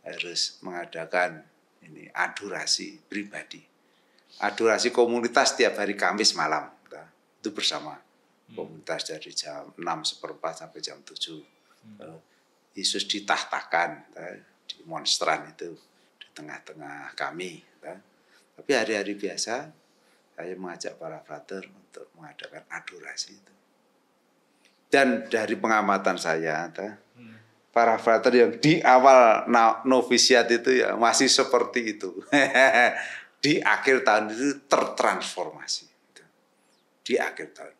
Speaker 3: harus mengadakan ini adorasi pribadi. Adorasi komunitas setiap hari Kamis malam. Itu bersama komunitas dari jam 6:15 sampai jam 7. Yesus ditahtakan di monstran itu di tengah-tengah kami. Tapi hari-hari biasa saya mengajak para frater untuk mengadakan adorasi itu. Dan dari pengamatan saya, para frater yang di awal novisiat itu ya masih seperti itu. Di akhir tahun itu tertransformasi. Di akhir tahun.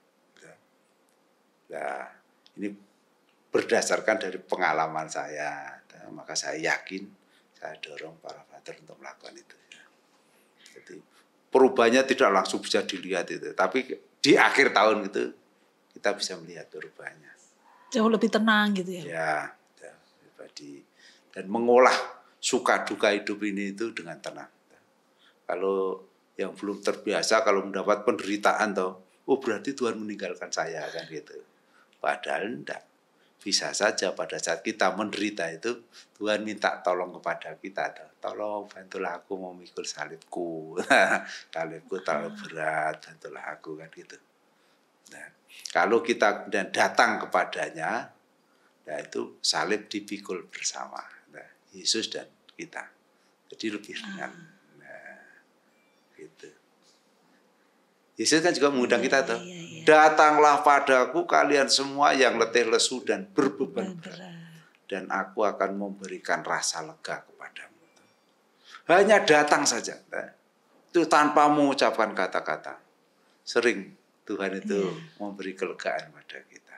Speaker 3: Nah, ini berdasarkan dari pengalaman saya. Maka saya yakin, saya dorong para frater untuk melakukan itu. Jadi perubahannya tidak langsung bisa dilihat itu. Tapi di akhir tahun itu kita bisa melihat perubahannya.
Speaker 2: Jauh lebih tenang gitu ya.
Speaker 3: Ya, pribadi. Dan mengolah suka duka hidup ini itu dengan tenang. Kalau yang belum terbiasa, kalau mendapat penderitaan berarti Tuhan meninggalkan saya kan gitu. Padahal enggak. Bisa saja pada saat kita menderita itu Tuhan minta tolong kepada kita. Tolong bantulah aku memikul salibku. Salibku terlalu berat, bantulah aku kan gitu. Nah, kalau kita kemudian datang kepadanya, nah itu salib dipikul bersama. Nah, Yesus dan kita. Jadi lebih ringan. Nah, gitu. Yesus kan juga mengundang kita tuh. Datanglah padaku kalian semua yang letih lesu dan berbeban berat, dan aku akan memberikan rasa lega kepadamu. Hanya datang saja. Itu tanpa mengucapkan kata-kata. Sering Tuhan itu memberi kelegaan pada kita.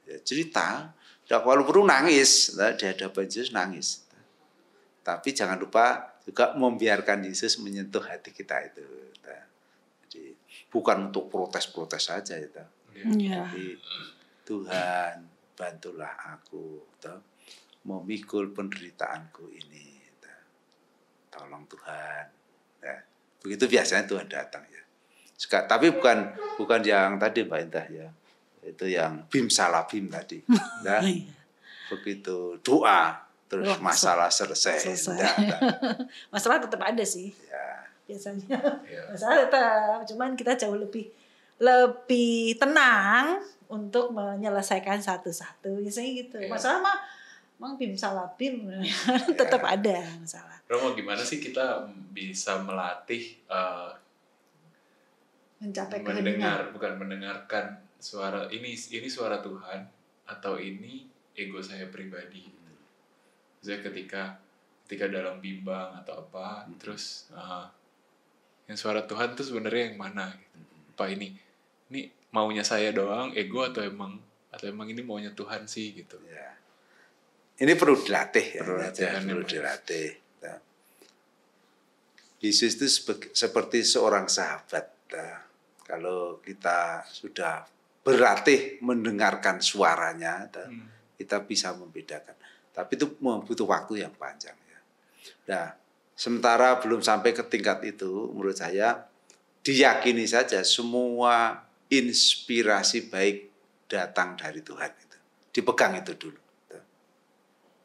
Speaker 3: Ya, cerita, kalau perlu nangis, di hadapan Yesus nangis. Tapi jangan lupa juga membiarkan Yesus menyentuh hati kita itu. Bukan untuk protes-protes saja ya. Tapi Tuhan bantulah aku memikul penderitaanku ini. Tolong Tuhan. Ya. Begitu biasanya Tuhan datang ya. Tapi bukan yang tadi Mbak Indah ya. Itu yang bim salabim tadi. Ya. Begitu doa terus masalah selesai.
Speaker 2: Masalah tetap ada sih.
Speaker 3: Ya.
Speaker 2: Biasanya. Masalah tetap, cuman kita jauh lebih tenang untuk menyelesaikan satu-satu. Biasanya gitu. Masalah mah emang bim salabim tetap ada masalah.
Speaker 1: Romo, gimana sih kita bisa melatih
Speaker 2: mencapai
Speaker 1: mendengarkan suara ini suara Tuhan atau ini ego saya pribadi. Maksudnya ketika dalam bimbang atau apa, terus yang suara Tuhan itu sebenarnya yang mana gitu. Apa ini maunya saya doang ego atau emang ini maunya Tuhan sih gitu.
Speaker 3: Ya. Ini perlu dilatih ya.
Speaker 1: Perlu
Speaker 3: dilatih. Yesus itu seperti seorang sahabat. Kalau kita sudah berlatih mendengarkan suaranya, kita bisa membedakan. Tapi itu butuh waktu yang panjang ya. Nah, sementara belum sampai ke tingkat itu, menurut saya diyakini saja semua inspirasi baik datang dari Tuhan itu. Dipegang itu dulu.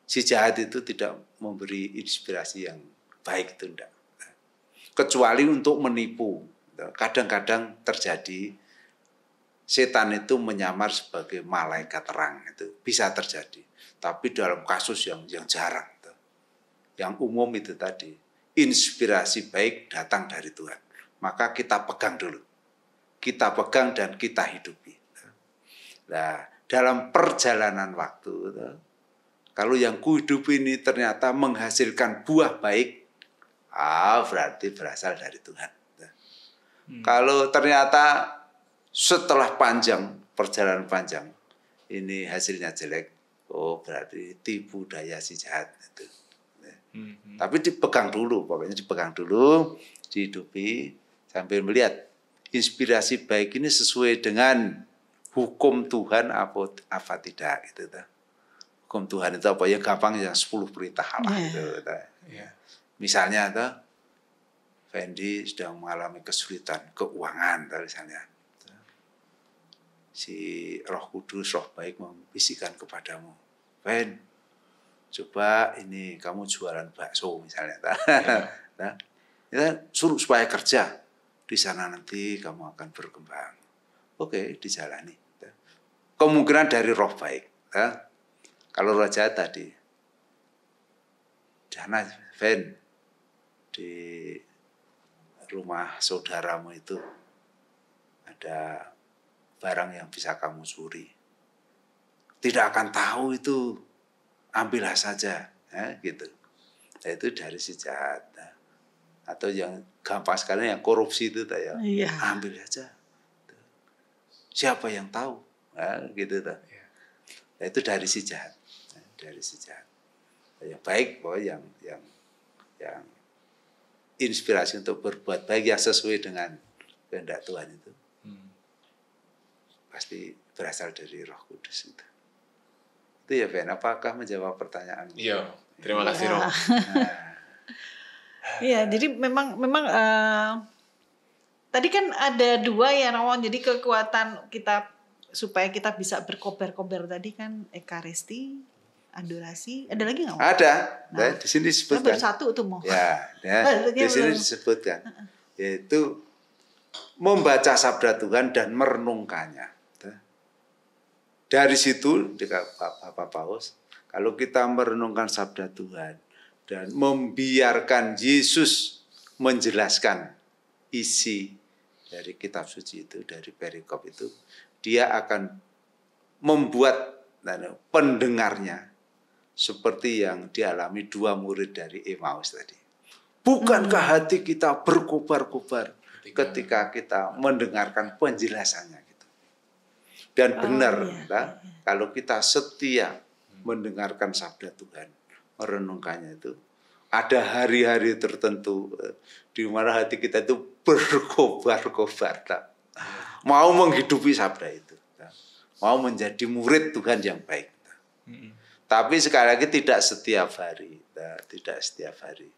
Speaker 3: Si jahat itu tidak memberi inspirasi yang baik itu enggak. Kecuali untuk menipu. Kadang-kadang terjadi setan itu menyamar sebagai malaikat terang, itu bisa terjadi. Tapi dalam kasus yang jarang. Yang umum itu tadi, inspirasi baik datang dari Tuhan. Maka kita pegang dulu. Kita pegang dan kita hidupi. Nah, dalam perjalanan waktu, kalau yang kuhidupi ini ternyata menghasilkan buah baik, berarti berasal dari Tuhan. Kalau ternyata setelah perjalanan panjang, ini hasilnya jelek, berarti tipu daya si jahat. Itu. Tapi dipegang dulu, pokoknya dipegang dulu, dihidupi, sambil melihat inspirasi baik ini sesuai dengan hukum Tuhan apa tidak. Gitu. Hukum Tuhan itu apa? Yang gampang yang 10 perintah Allah. Gitu. Misalnya, Fendi sedang mengalami kesulitan keuangan, misalnya. Si Roh Kudus, Roh baik membisikkan kepadamu, Fen, coba ini kamu jualan bakso misalnya. Ya, suruh supaya kerja di sana nanti kamu akan berkembang. Oke, dijalani. Kemungkinan dari roh baik. Kalau roh jahat tadi, sana Fen, di rumah saudaramu itu ada barang yang bisa kamu curi. Tidak akan tahu itu, ambillah saja, gitu. Nah, itu dari si jahat. Atau yang gampang sekali yang korupsi itu, ambil saja. Siapa yang tahu, gitu. Nah, itu dari si jahat, dari si jahat. Yang baik, yang inspirasi untuk berbuat baik yang sesuai dengan kehendak Tuhan itu pasti berasal dari Roh Kudus itu. Itu ya, Ben. Apakah menjawab pertanyaan?
Speaker 1: Iya, terima kasih Roh.
Speaker 2: Iya, jadi memang tadi kan ada 2 ya, Romo. Jadi kekuatan kita supaya kita bisa berkobar-kobar tadi kan ekaristi, adorasi, ada lagi nggak?
Speaker 3: Ada, di sini disebutkan.
Speaker 2: Baru 1 tuh mau.
Speaker 3: Ya, di sini disebutkan, yaitu membaca sabda Tuhan dan merenungkannya. Dari situ, Bapak Paus, kalau kita merenungkan sabda Tuhan dan membiarkan Yesus menjelaskan isi dari kitab suci itu, dari perikop itu, dia akan membuat pendengarnya seperti yang dialami 2 murid dari Emmaus tadi. Bukankah hati kita berkobar-kobar ketika kita mendengarkan penjelasannya gitu. Dan benar, kalau kita setia mendengarkan sabda Tuhan, merenungkannya itu, ada hari-hari tertentu di mana hati kita itu berkobar-kobar, mau menghidupi sabda itu. mau menjadi murid Tuhan yang baik. Tapi sekali lagi tidak setiap hari, tidak setiap hari.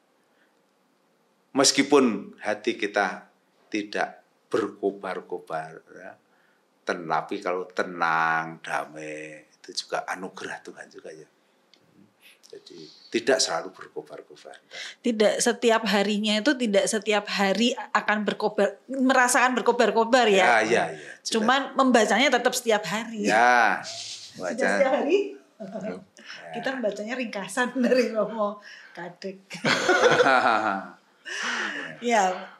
Speaker 3: Meskipun hati kita tidak berkobar-kobar, tapi kalau tenang, damai, itu juga anugerah Tuhan juga ya. Jadi tidak selalu berkobar-kobar.
Speaker 2: Tidak setiap harinya itu tidak setiap hari akan merasakan berkobar-kobar ya.
Speaker 3: Ya.
Speaker 2: Cuman membacanya tetap setiap hari.
Speaker 3: Ya.
Speaker 2: Tidak setiap hari. Kita membacanya ringkasan dari Romo Kadek. Ya,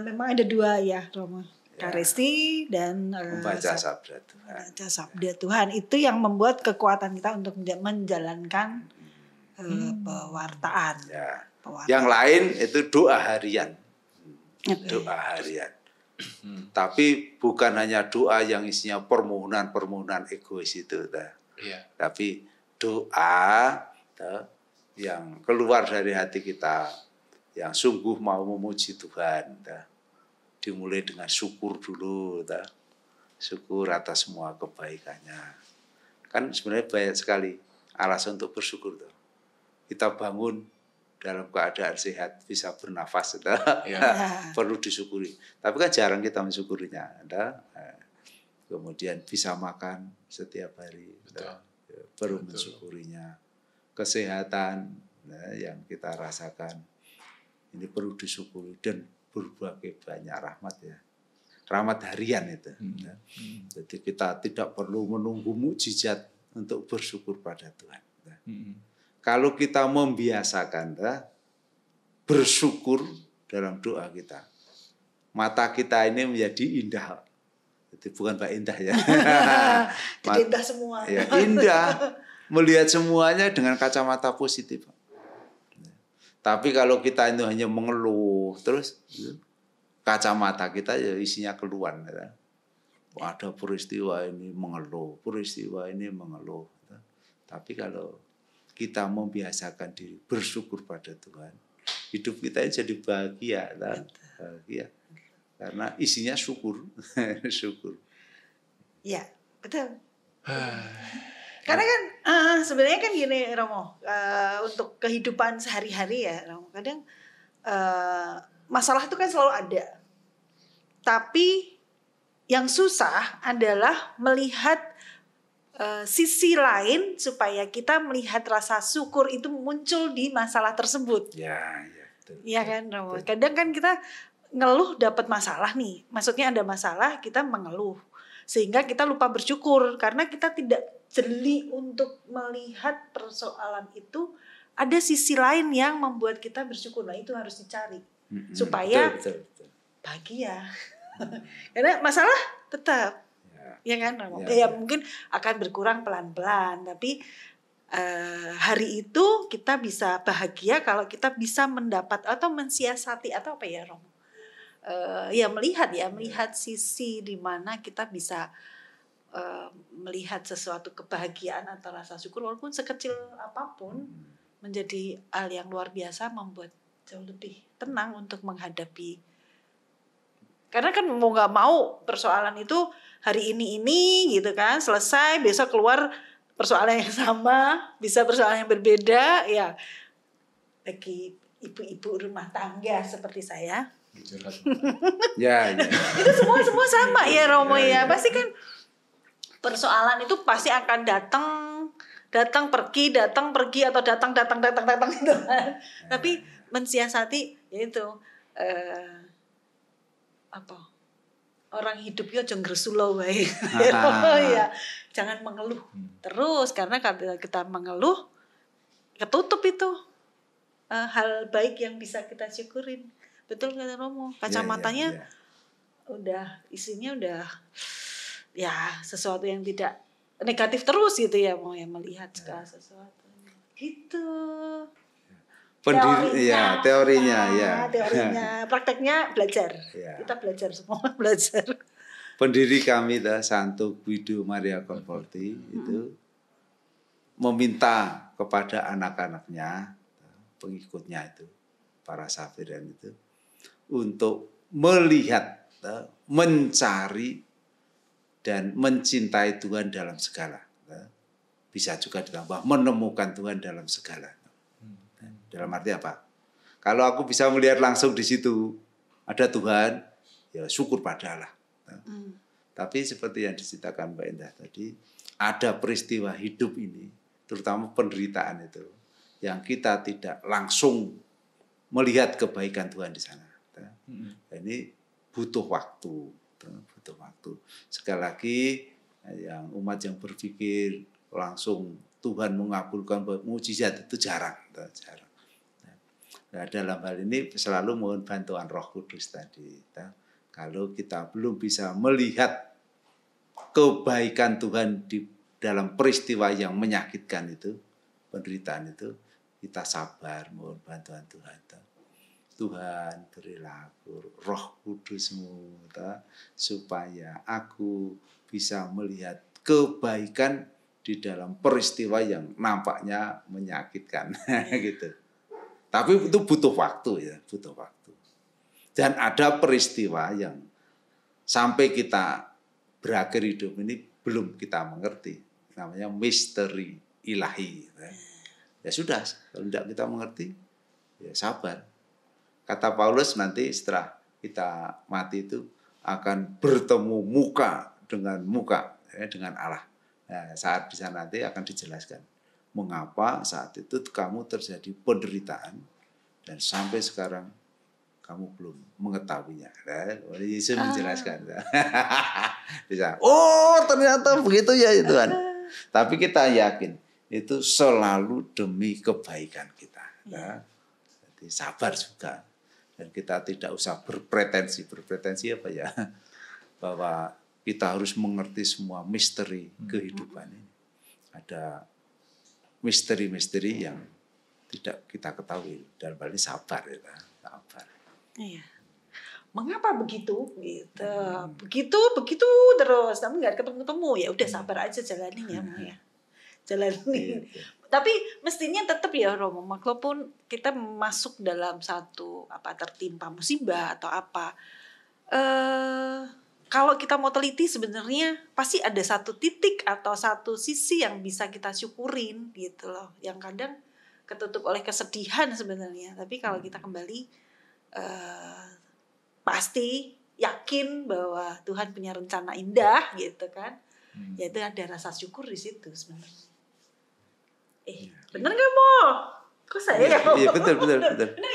Speaker 2: memang ada dua ya Romo. Karesti dan
Speaker 3: membaca sabda Tuhan.
Speaker 2: Membaca sabda Tuhan itu yang membuat kekuatan kita untuk menjalankan pewartaan.
Speaker 3: Ya. Yang lain itu doa harian. Doa harian. Tapi bukan hanya doa yang isinya permohonan egois itu. Tapi doa yang keluar dari hati kita, yang sungguh mau memuji Tuhan. Dimulai dengan syukur dulu. Syukur atas semua kebaikannya. Kan sebenarnya banyak sekali alasan untuk bersyukur. Kita bangun dalam keadaan sehat, bisa bernafas, perlu disyukuri. Tapi kan jarang kita mensyukurinya. Kemudian bisa makan setiap hari, perlu mensyukurinya. Kesehatan yang kita rasakan, ini perlu disyukuri. Dan berbagai banyak rahmat ya. Rahmat harian itu. Jadi kita tidak perlu menunggu mukjizat untuk bersyukur pada Tuhan. Kalau kita membiasakan bersyukur dalam doa kita, mata kita ini menjadi indah. Jadi bukan Pak indah ya.
Speaker 2: Jadi indah semua.
Speaker 3: Ya, indah. Melihat semuanya dengan kacamata positif. Tapi kalau kita itu hanya mengeluh, terus kacamata kita ya isinya keluhan. Ada peristiwa ini mengeluh, peristiwa ini mengeluh. Tapi kalau kita membiasakan diri bersyukur pada Tuhan, hidup kita jadi bahagia. Bahagia. Karena isinya syukur. Syukur.
Speaker 2: Ya, betul. Karena kan sebenarnya kan gini Romo, untuk kehidupan sehari-hari ya Romo, kadang masalah itu kan selalu ada. Tapi yang susah adalah melihat sisi lain supaya kita melihat rasa syukur itu muncul di masalah tersebut.
Speaker 3: Ya,
Speaker 2: Iya kan Romo. Kadang kan kita ngeluh dapat masalah nih. Maksudnya ada masalah kita mengeluh. Sehingga kita lupa bersyukur karena kita tidak jeli untuk melihat persoalan itu, ada sisi lain yang membuat kita bersyukur. Nah itu harus dicari supaya
Speaker 3: betul.
Speaker 2: bahagia. Karena masalah tetap, ya kan? Ya mungkin akan berkurang pelan-pelan, tapi hari itu kita bisa bahagia kalau kita bisa mendapat atau mensiasati atau apa ya Romo? Melihat sisi di mana kita bisa melihat sesuatu kebahagiaan atau rasa syukur walaupun sekecil apapun menjadi hal yang luar biasa, membuat jauh lebih tenang untuk menghadapi. Karena kan mau nggak mau persoalan itu hari ini gitu kan selesai, besok keluar persoalan yang sama, bisa persoalan yang berbeda ya. Bagi ibu-ibu rumah tangga seperti saya,
Speaker 3: ya.
Speaker 2: itu semua sama ya Romo ya. Pasti kan persoalan itu pasti akan datang pergi atau datang gitu kan. Tapi mensiasati yaitu orang hidup yo aja ngresulo wae. Ya, jangan mengeluh terus karena kalau kita mengeluh ketutup itu hal baik yang bisa kita syukurin. Betul kata Romo, kacamatanya udah isinya udah ya sesuatu yang tidak negatif terus gitu ya, mau yang melihat segala sesuatu gitu.
Speaker 3: Teorinya.
Speaker 2: Prakteknya belajar. Kita belajar semua belajar.
Speaker 3: Pendiri kami Santo Guido Maria Conforti itu meminta kepada anak-anaknya, pengikutnya itu, para safiran itu, untuk melihat, mencari dan mencintai Tuhan dalam segala. Bisa juga ditambah menemukan Tuhan dalam segala. Dalam arti apa? Kalau aku bisa melihat langsung di situ ada Tuhan, ya syukur padalah. Tapi seperti yang diceritakan Mbak Indah tadi, ada peristiwa hidup ini, terutama penderitaan itu, yang kita tidak langsung melihat kebaikan Tuhan di sana. Ini butuh waktu. Sekali lagi, yang umat yang berpikir langsung Tuhan mengabulkan mukjizat itu jarang. Nah, dalam hal ini selalu mohon bantuan Roh Kudus tadi. Kalau kita belum bisa melihat kebaikan Tuhan di dalam peristiwa yang menyakitkan itu, penderitaan itu, kita sabar mohon bantuan Tuhan. Tuhan berilah Roh Kudus-Mu supaya aku bisa melihat kebaikan di dalam peristiwa yang nampaknya menyakitkan gitu. Tapi itu butuh waktu ya, butuh waktu. Dan ada peristiwa yang sampai kita berakhir hidup ini belum kita mengerti, namanya misteri ilahi. Ya sudah, kalau tidak kita mengerti, ya sabar. Kata Paulus nanti setelah kita mati itu akan bertemu muka dengan Allah. Nah, saat di sana nanti akan dijelaskan mengapa saat itu kamu terjadi penderitaan dan sampai sekarang kamu belum mengetahuinya. Nah, Yesus menjelaskan. Oh, ternyata begitu ya Tuhan. Tapi kita yakin itu selalu demi kebaikan kita. Nah, jadi sabar juga. Dan kita tidak usah berpretensi apa ya, bahwa kita harus mengerti semua misteri kehidupan ini. Ada misteri-misteri yang tidak kita ketahui. Dan berarti sabar ya, sabar.
Speaker 2: Iya. Mengapa begitu? Gitu. Begitu terus, tapi nggak ketemu. Ya udah sabar aja jalanin ya. Jalanin. Tapi mestinya tetap ya Romo, walaupun kita masuk dalam satu tertimpa musibah atau apa, kalau kita mau teliti sebenarnya pasti ada satu titik atau satu sisi yang bisa kita syukurin gitu loh, yang kadang ketutup oleh kesedihan sebenarnya. Tapi kalau kita kembali pasti yakin bahwa Tuhan punya rencana indah gitu kan, yaitu ada rasa syukur di situ sebenarnya. Bener nggak Mo? Kok saya ya?
Speaker 3: Iya betul.
Speaker 2: Bener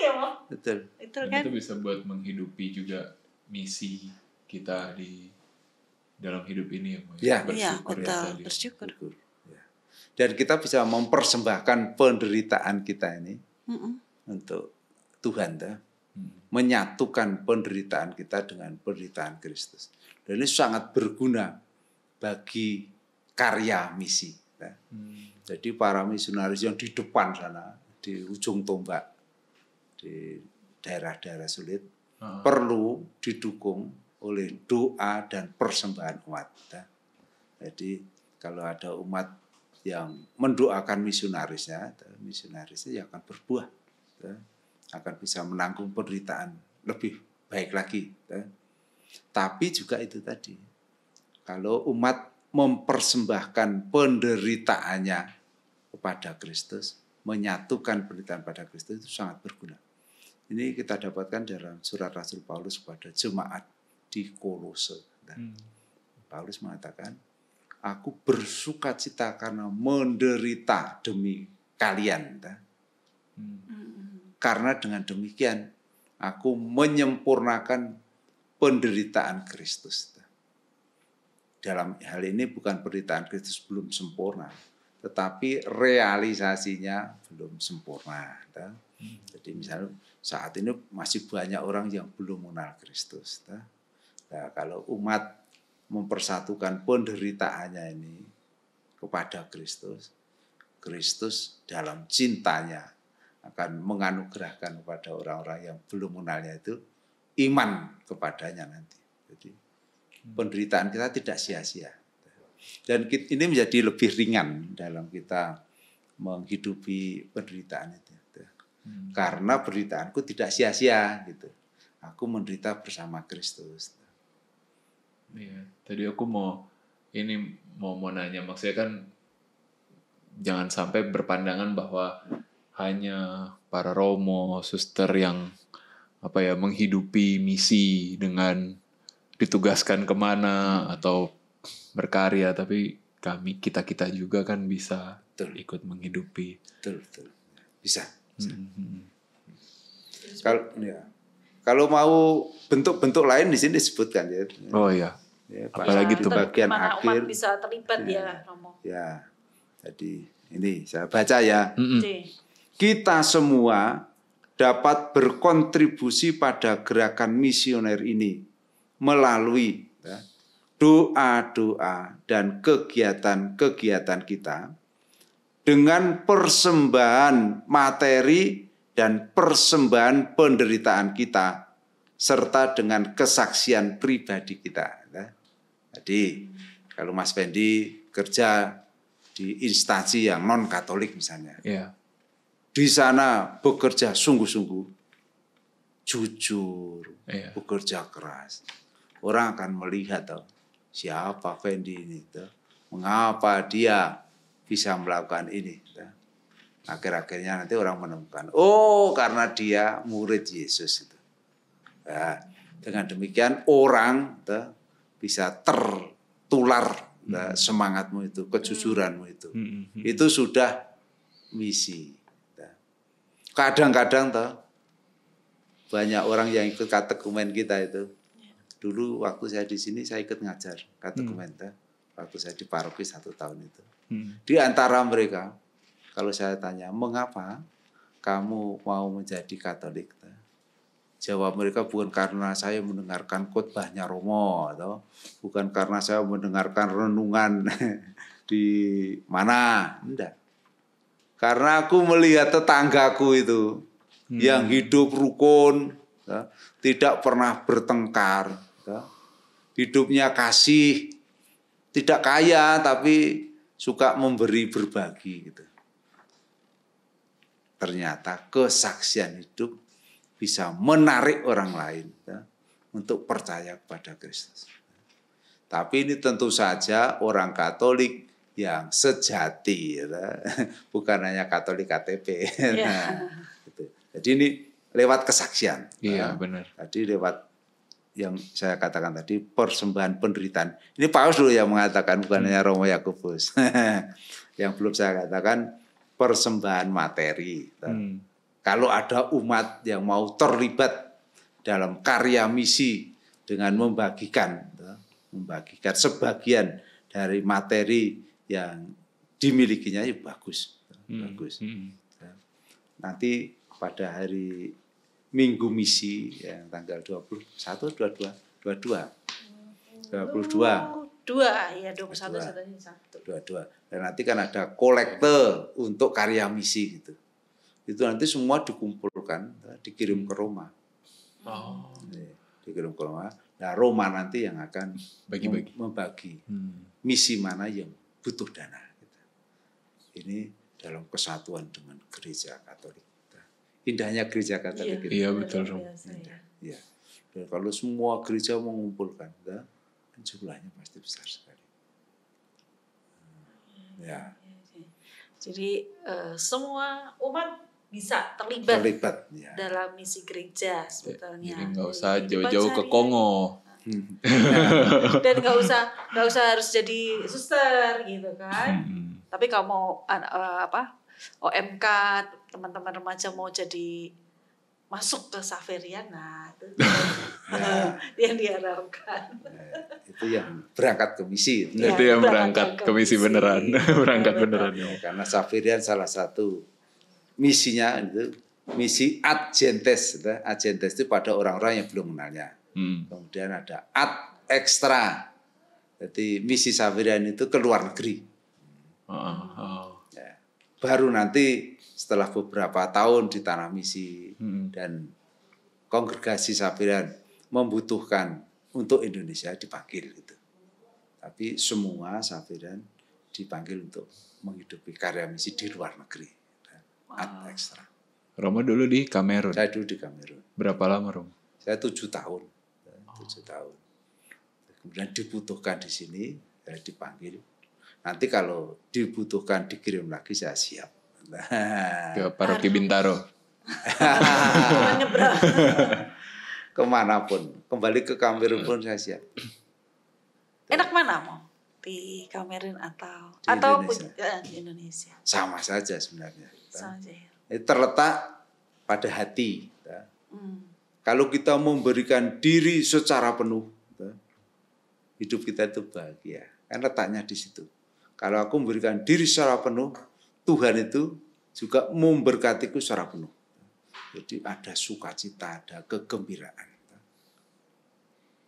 Speaker 2: ya Mo?
Speaker 3: Betul.
Speaker 2: Itu
Speaker 1: kan?
Speaker 2: Itu
Speaker 1: bisa buat menghidupi juga misi kita di dalam hidup ini ya Mo.
Speaker 3: Bersyukur
Speaker 2: ya, betul. Bersyukur.
Speaker 3: Ya. Dan kita bisa mempersembahkan penderitaan kita ini untuk Tuhan, menyatukan penderitaan kita dengan penderitaan Kristus. Dan ini sangat berguna bagi karya misi. Jadi para misionaris yang di depan sana, di ujung tombak, di daerah-daerah sulit, perlu didukung oleh doa dan persembahan umat. Jadi kalau ada umat yang mendoakan misionarisnya yang akan berbuah, akan bisa menanggung penderitaan lebih baik lagi. Tapi juga itu tadi, kalau umat mempersembahkan penderitaannya kepada Kristus, menyatukan penderitaan pada Kristus, itu sangat berguna. Ini kita dapatkan dalam surat Rasul Paulus kepada jemaat di Kolose. Paulus mengatakan, aku bersukacita karena menderita demi kalian. Karena dengan demikian, aku menyempurnakan penderitaan Kristus. Dalam hal ini bukan penderitaan Kristus belum sempurna, tetapi realisasinya belum sempurna. Jadi misalnya saat ini masih banyak orang yang belum mengenal Kristus. Nah, kalau umat mempersatukan penderitaannya ini kepada Kristus, Kristus dalam cintanya akan menganugerahkan kepada orang-orang yang belum mengenalnya itu iman kepadanya nanti. Jadi penderitaan kita tidak sia-sia. Dan ini menjadi lebih ringan dalam kita menghidupi penderitaan itu. Karena penderitaanku tidak sia-sia gitu. Aku menderita bersama Kristus.
Speaker 1: Iya, tadi aku mau ini mau nanya, maksudnya kan jangan sampai berpandangan bahwa hanya para romo, suster yang menghidupi misi dengan ditugaskan kemana atau berkarya, tapi kita juga kan bisa ikut menghidupi.
Speaker 3: Betul. Bisa. Kalau mau bentuk-bentuk lain di sini disebutkan ya.
Speaker 1: Oh iya.
Speaker 3: Ya,
Speaker 1: apalagi tuh
Speaker 3: bagian
Speaker 2: mana
Speaker 3: akhir
Speaker 2: umat bisa terlibat ya, Romo.
Speaker 3: Ya. Jadi ini saya baca ya.
Speaker 2: Oke.
Speaker 3: Kita semua dapat berkontribusi pada gerakan misioner ini melalui doa-doa dan kegiatan-kegiatan kita dengan persembahan materi dan persembahan penderitaan kita serta dengan kesaksian pribadi kita. Jadi kalau Mas Fendi kerja di instansi yang non Katolik misalnya, di sana bekerja sungguh-sungguh, jujur, bekerja keras, orang akan melihat siapa Fendi ini, mengapa dia bisa melakukan ini. Akhir-akhirnya nanti orang menemukan, karena dia murid Yesus itu. Nah, dengan demikian orang bisa tertular semangatmu itu, kejujuranmu itu. Itu sudah misi. Kadang-kadang banyak orang yang ikut katekumen kita itu. Dulu waktu saya di sini saya ikut ngajar katekumen. Waktu saya di paroki 1 tahun itu. Di antara mereka, kalau saya tanya, mengapa kamu mau menjadi Katolik? Jawab mereka, bukan karena saya mendengarkan khotbahnya Romo, atau bukan karena saya mendengarkan renungan di mana, enggak. Karena aku melihat tetanggaku itu yang hidup rukun, tidak pernah bertengkar, hidupnya kasih, tidak kaya tapi suka memberi, berbagi gitu. Ternyata kesaksian hidup bisa menarik orang lain untuk percaya kepada Kristus. Tapi ini tentu saja orang Katolik yang sejati, bukan hanya Katolik KTP. Gitu. Jadi ini lewat kesaksian.
Speaker 1: Iya, benar.
Speaker 3: Jadi lewat yang saya katakan tadi, persembahan penderitaan. Ini Paulus dulu yang mengatakan, bukan hanya Romo Yakobus. Yang belum saya katakan persembahan materi. Kalau ada umat yang mau terlibat dalam karya misi dengan membagikan sebagian dari materi yang dimilikinya, ya bagus. Nanti pada hari Minggu Misi yang tanggal 21, 22. 22. Dan nanti kan ada kolekte untuk karya misi gitu. Itu nanti semua dikumpulkan, dikirim ke Roma. Dikirim ke Roma. Nah, Roma nanti yang akan membagi misi mana yang butuh dana. Ini dalam kesatuan dengan Gereja Katolik. Indahnya Gereja Katolik.
Speaker 1: Iya, betul.
Speaker 3: Ya. Dan kalau semua gereja mengumpulkan, jumlahnya pasti besar sekali. Ya.
Speaker 2: Jadi semua umat bisa terlibat
Speaker 3: ya.
Speaker 2: dalam misi gereja sebetulnya.
Speaker 1: Jadi nggak usah jauh-jauh ke Kongo.
Speaker 2: Dan nggak usah harus jadi suster gitu kan. Tapi kalau mau OMK, teman-teman remaja mau jadi masuk ke Xaverian, nah itu yang diharapkan.
Speaker 3: Itu yang berangkat ke misi.
Speaker 1: Itu yang berangkat ke misi beneran. Berangkat beneran.
Speaker 3: Ya, karena Xaverian salah satu misinya itu misi ad gentes. Ad gentes itu pada orang-orang yang belum mengenalnya. Kemudian ada ad extra. Jadi misi Xaverian itu ke luar negeri. Ya. Baru nanti setelah beberapa tahun di tanah misi dan kongregasi Xaverian membutuhkan untuk Indonesia dipanggil gitu. Tapi semua Xaverian dipanggil untuk menghidupi karya misi di luar negeri. Ad extra.
Speaker 1: Romo dulu di Kamerun.
Speaker 3: Saya dulu di Kamerun.
Speaker 1: Berapa lama, Romo?
Speaker 3: Saya 7 tahun. 7 tahun. Kemudian dibutuhkan di sini saya dipanggil. Nanti kalau dibutuhkan dikirim lagi saya siap.
Speaker 1: Ke Paroki Bintaro.
Speaker 3: Kemanapun, kembali ke Kamerun pun saya siap.
Speaker 2: Enak mana mau? Di Kamerun atau di Indonesia?
Speaker 3: Sama saja sebenarnya.
Speaker 2: Sama saja.
Speaker 3: Terletak pada hati. Kalau kita memberikan diri secara penuh, hidup kita itu bahagia. Kan letaknya di situ. Kalau aku memberikan diri secara penuh, Tuhan itu juga memberkatiku secara penuh. Jadi ada sukacita, ada kegembiraan.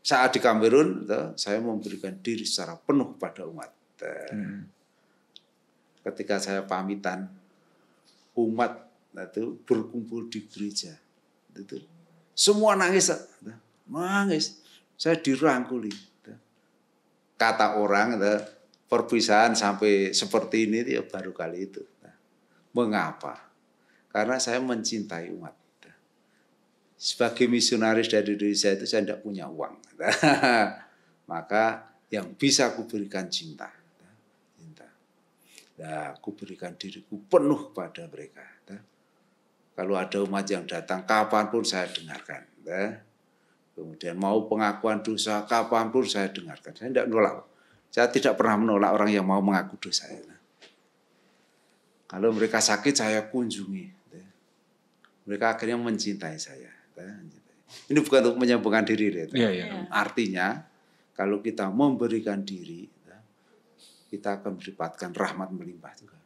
Speaker 3: Saat di Kamerun, saya memberikan diri secara penuh pada umat. Ketika saya pamitan, umat itu berkumpul di gereja. Itu semua nangis. Saya dirangkuli. Kata orang, perpisahan sampai seperti ini ya baru kali itu. Mengapa? Karena saya mencintai umat. Sebagai misionaris dari Indonesia itu saya tidak punya uang. Maka yang bisa aku berikan cinta. Nah, aku berikan diriku penuh pada mereka. Kalau ada umat yang datang, kapanpun saya dengarkan. Kemudian mau pengakuan dosa, kapanpun saya dengarkan. Saya tidak menolak. Saya tidak pernah menolak orang yang mau mengaku dosa. Kalau mereka sakit, saya kunjungi. Mereka akhirnya mencintai saya. Ini bukan untuk menyombongkan diri. Artinya, kalau kita memberikan diri, kita akan mendapatkan rahmat melimpah juga.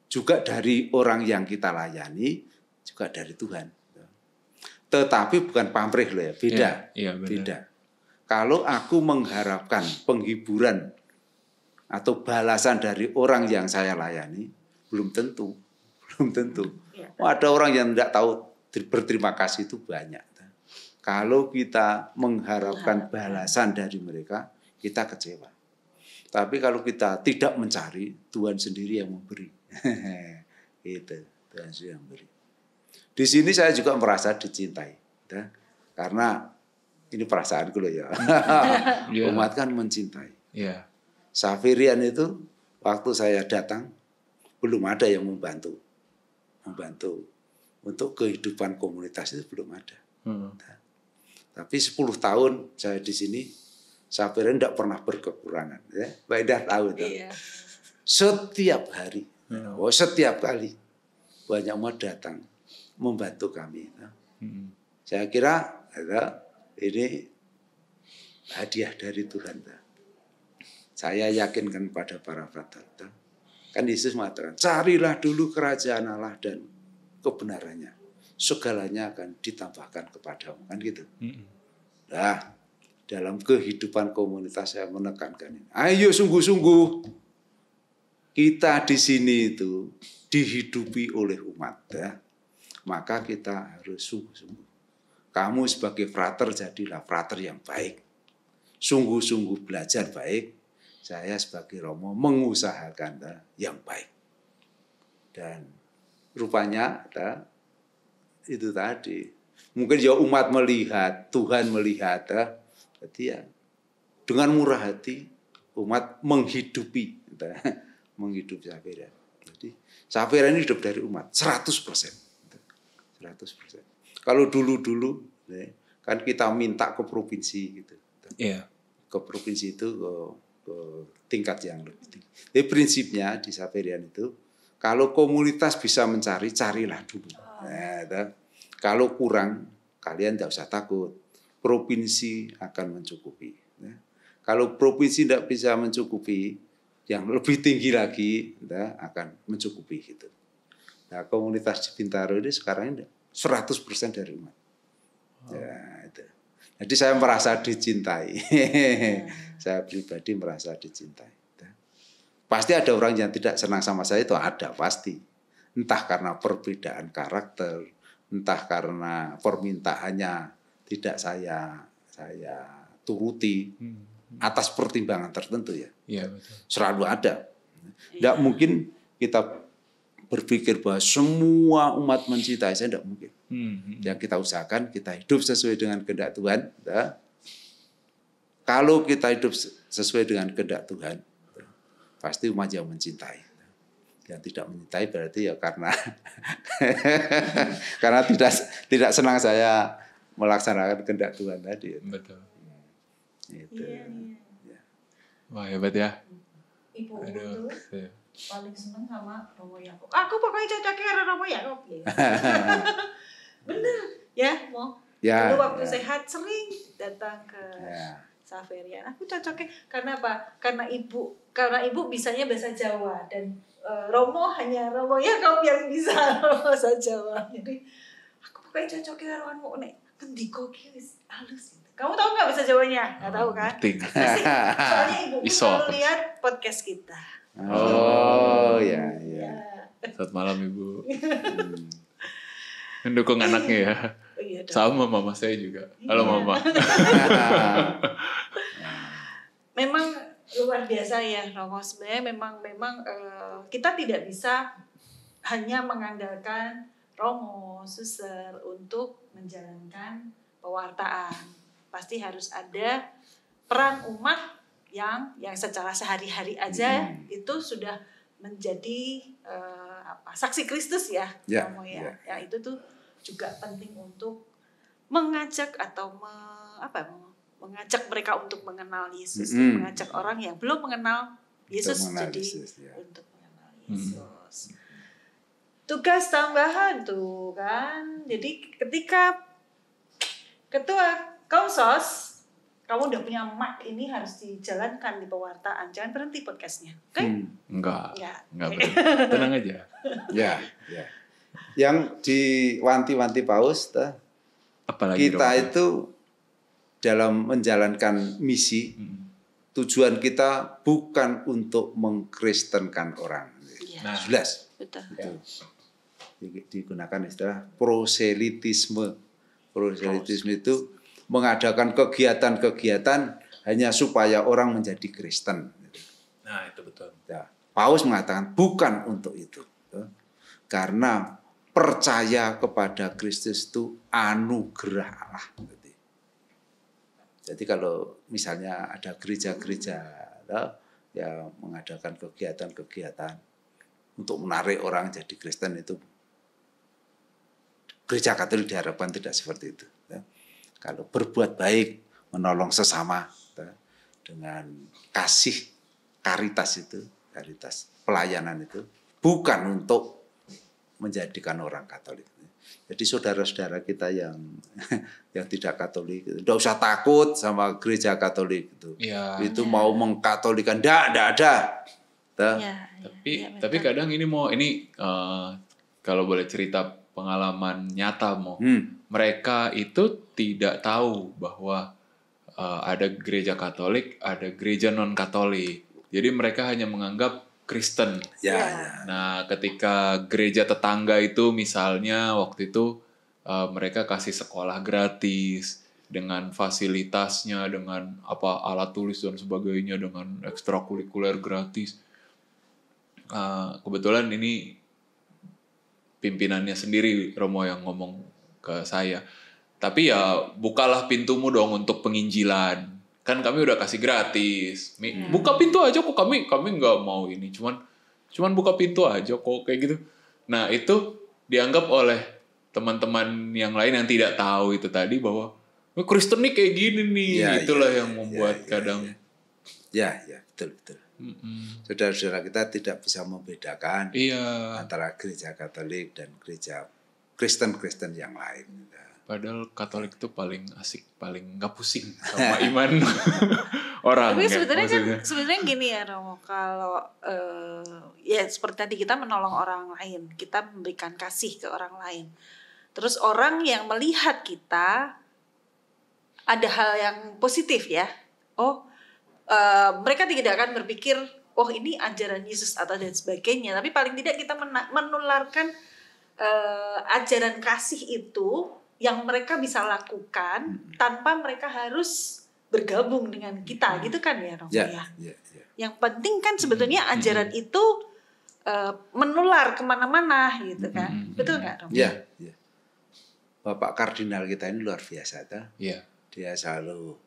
Speaker 3: Juga dari orang yang kita layani, juga dari Tuhan. Tetapi bukan pamrih loh ya, beda. Beda. Kalau aku mengharapkan penghiburan atau balasan dari orang yang saya layani, belum tentu. Ada orang yang tidak tahu berterima kasih itu banyak. Kalau kita mengharapkan balasan dari mereka, kita kecewa. Tapi kalau kita tidak mencari, Tuhan sendiri yang memberi. Itu Tuhan sendiri yang memberi. Di sini saya juga merasa dicintai, karena ini perasaanku loh ya. Umat kan mencintai. Xaverian itu waktu saya datang belum ada yang membantu untuk kehidupan komunitas itu belum ada. Tapi 10 tahun saya di sini, Xaverian tidak pernah berkekurangan. Mbak Ida tahu itu. Setiap hari, setiap kali banyak umat datang membantu kami. Saya kira ini hadiah dari Tuhan. Saya yakinkan pada para frater. Kan Yesus mengatakan, carilah dulu kerajaan Allah dan kebenarannya. Segalanya akan ditambahkan kepadamu. Kan gitu. Nah, dalam kehidupan komunitas saya menekankan ini. Ayo sungguh-sungguh. Kita di sini itu dihidupi oleh umat. Maka kita harus sungguh-sungguh. Kamu sebagai frater jadilah frater yang baik. Sungguh-sungguh belajar baik. Saya sebagai Romo mengusahakan yang baik. Dan rupanya itu tadi. Mungkin ya umat melihat, Tuhan melihat. Jadi ya dengan murah hati umat menghidupi Xaverian. Jadi Xaverian ini hidup dari umat 100%. 100%. Kalau dulu kan kita minta ke provinsi gitu. Ke provinsi itu ke tingkat yang lebih tinggi. Jadi prinsipnya di Xaverian itu kalau komunitas bisa mencari, carilah dulu. Kalau kurang, kalian tidak usah takut. Provinsi akan mencukupi. Kalau provinsi tidak bisa mencukupi, yang lebih tinggi lagi akan mencukupi gitu. Nah, komunitas di Bintaro ini sekarang ini 100% dari umat. Itu. Jadi saya merasa dicintai. Saya pribadi merasa dicintai. Pasti ada orang yang tidak senang sama saya, itu ada pasti. Entah karena perbedaan karakter, entah karena permintaannya tidak saya turuti atas pertimbangan tertentu ya.
Speaker 1: Betul.
Speaker 3: Selalu ada. Tidak mungkin kita berpikir bahwa semua umat mencintai saya, tidak mungkin. Yang kita usahakan kita hidup sesuai dengan kehendak Tuhan. Kalau kita hidup sesuai dengan kehendak Tuhan, pasti umat yang mencintai. Yang tidak mencintai berarti ya karena karena tidak senang saya melaksanakan kehendak Tuhan tadi.
Speaker 1: Betul.
Speaker 3: Itu.
Speaker 2: Iya.
Speaker 1: Wah, hebat ya.
Speaker 2: Ibu
Speaker 1: Aduh.
Speaker 2: tuh paling seneng sama Romo Yakob. Aku pokoknya cocoknya karena Romo Yakob. Bener ya, Mo.
Speaker 3: Ya,
Speaker 2: dulu waktu
Speaker 3: ya.
Speaker 2: sehat sering datang ke Xaverian. Aku cocoknya karena apa? Karena ibu bisanya bahasa Jawa dan Romo Yakob yang bisa bahasa Jawa. Jadi aku pokoknya cocoknya karo anmu nek ngendika ki wis halus. Kamu tahu nggak bahasa Jawanya? Nggak tahu kan?
Speaker 1: Ngerti.
Speaker 2: Soalnya ibuku
Speaker 1: Iso.
Speaker 2: selalu lihat podcast kita.
Speaker 3: Oh, ya.
Speaker 1: Selamat malam Ibu. Mendukung anaknya ya.
Speaker 2: Iya,
Speaker 1: Sama mama saya juga. Halo Mama.
Speaker 2: Memang luar biasa ya Romo. Sebenarnya memang kita tidak bisa hanya mengandalkan Romo, suster untuk menjalankan pewartaan. Pasti harus ada peran umat yang secara sehari-hari aja itu sudah menjadi saksi Kristus ya, Romo ya. Yang itu tuh juga penting untuk mengajak atau mengajak mereka untuk mengenal Yesus, mengajak orang yang belum mengenal Yesus untuk mengenal Yesus. Tugas tambahan tuh kan. Jadi ketika ketua Kausos, kamu udah punya mic ini harus dijalankan di pewartaan. Jangan berhenti podcastnya, oke? Okay?
Speaker 1: Enggak berhenti. Tenang aja.
Speaker 3: Ya. Yang diwanti-wanti Paus,
Speaker 1: apalagi
Speaker 3: kita itu dalam menjalankan misi, tujuan kita bukan untuk mengkristenkan orang.
Speaker 2: Nah,
Speaker 3: jelas.
Speaker 2: Betul.
Speaker 3: Digunakan istilah proselitisme. Proselitisme itu mengadakan kegiatan-kegiatan hanya supaya orang menjadi Kristen.
Speaker 1: Nah, itu betul.
Speaker 3: Ya, Paus mengatakan bukan untuk itu. Karena percaya kepada Kristus itu anugerah Allah. Jadi kalau misalnya ada gereja-gereja yang mengadakan kegiatan-kegiatan untuk menarik orang jadi Kristen, itu gereja Katolik diharapkan tidak seperti itu. Kalau berbuat baik, menolong sesama dengan kasih, karitas pelayanan itu bukan untuk menjadikan orang Katolik. Jadi saudara-saudara kita yang tidak Katolik, tidak usah takut sama gereja Katolik itu.
Speaker 1: Ya.
Speaker 3: Itu mau mengkatolikan, tidak ada.
Speaker 1: Tapi kadang ini kalau boleh cerita pengalaman nyata mereka itu tidak tahu bahwa ada gereja Katolik, ada gereja non Katolik. Jadi mereka hanya menganggap Kristen. Nah, ketika gereja tetangga itu misalnya waktu itu mereka kasih sekolah gratis dengan fasilitasnya, dengan alat tulis dan sebagainya, dengan ekstrakurikuler gratis. Kebetulan ini pimpinannya sendiri Romo yang ngomong ke saya. Tapi ya bukalah pintumu dong untuk penginjilan. Kan kami udah kasih gratis. Buka pintu aja kok, kami nggak mau ini. Cuman buka pintu aja kok kayak gitu. Nah, itu dianggap oleh teman-teman yang lain yang tidak tahu itu tadi bahwa Kristen nih kayak gini nih. Itulah yang membuat kadang
Speaker 3: betul. Saudara-saudara kita tidak bisa membedakan antara gereja Katolik dan gereja Kristen yang lain.
Speaker 1: Padahal Katolik itu paling asik, paling nggak pusing sama iman orang.
Speaker 2: Tapi sebenarnya gini ya Romo, kalau ya seperti tadi kita menolong orang lain, kita memberikan kasih ke orang lain. Terus orang yang melihat kita ada hal yang positif ya. Mereka tidak akan berpikir ini ajaran Yesus atau dan sebagainya, tapi paling tidak kita menularkan ajaran kasih itu yang mereka bisa lakukan tanpa mereka harus bergabung dengan kita, gitu kan ya Romo ya. Yang penting kan sebetulnya ajaran itu menular kemana-mana gitu kan, betul nggak Romo?
Speaker 3: Iya. Bapak Kardinal kita ini luar biasa, Dia selalu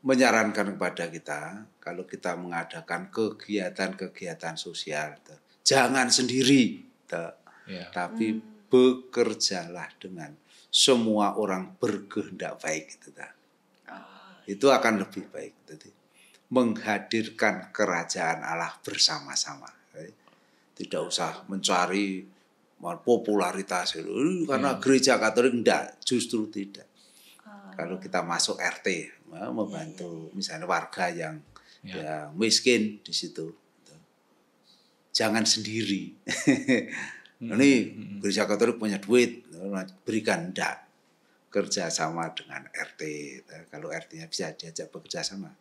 Speaker 3: menyarankan kepada kita kalau kita mengadakan kegiatan-kegiatan sosial, jangan sendiri, tapi bekerjalah dengan semua orang berkehendak baik, itu akan lebih baik. Jadi, menghadirkan kerajaan Allah bersama-sama, tidak usah mencari popularitas karena gereja Katolik, enggak, justru tidak. Kalau kita masuk RT, membantu misalnya warga yang miskin di situ, jangan sendiri. Ini gereja Katolik punya duit, berikan, enggak. Kerja sama dengan RT. Kalau RT-nya bisa diajak bekerja sama.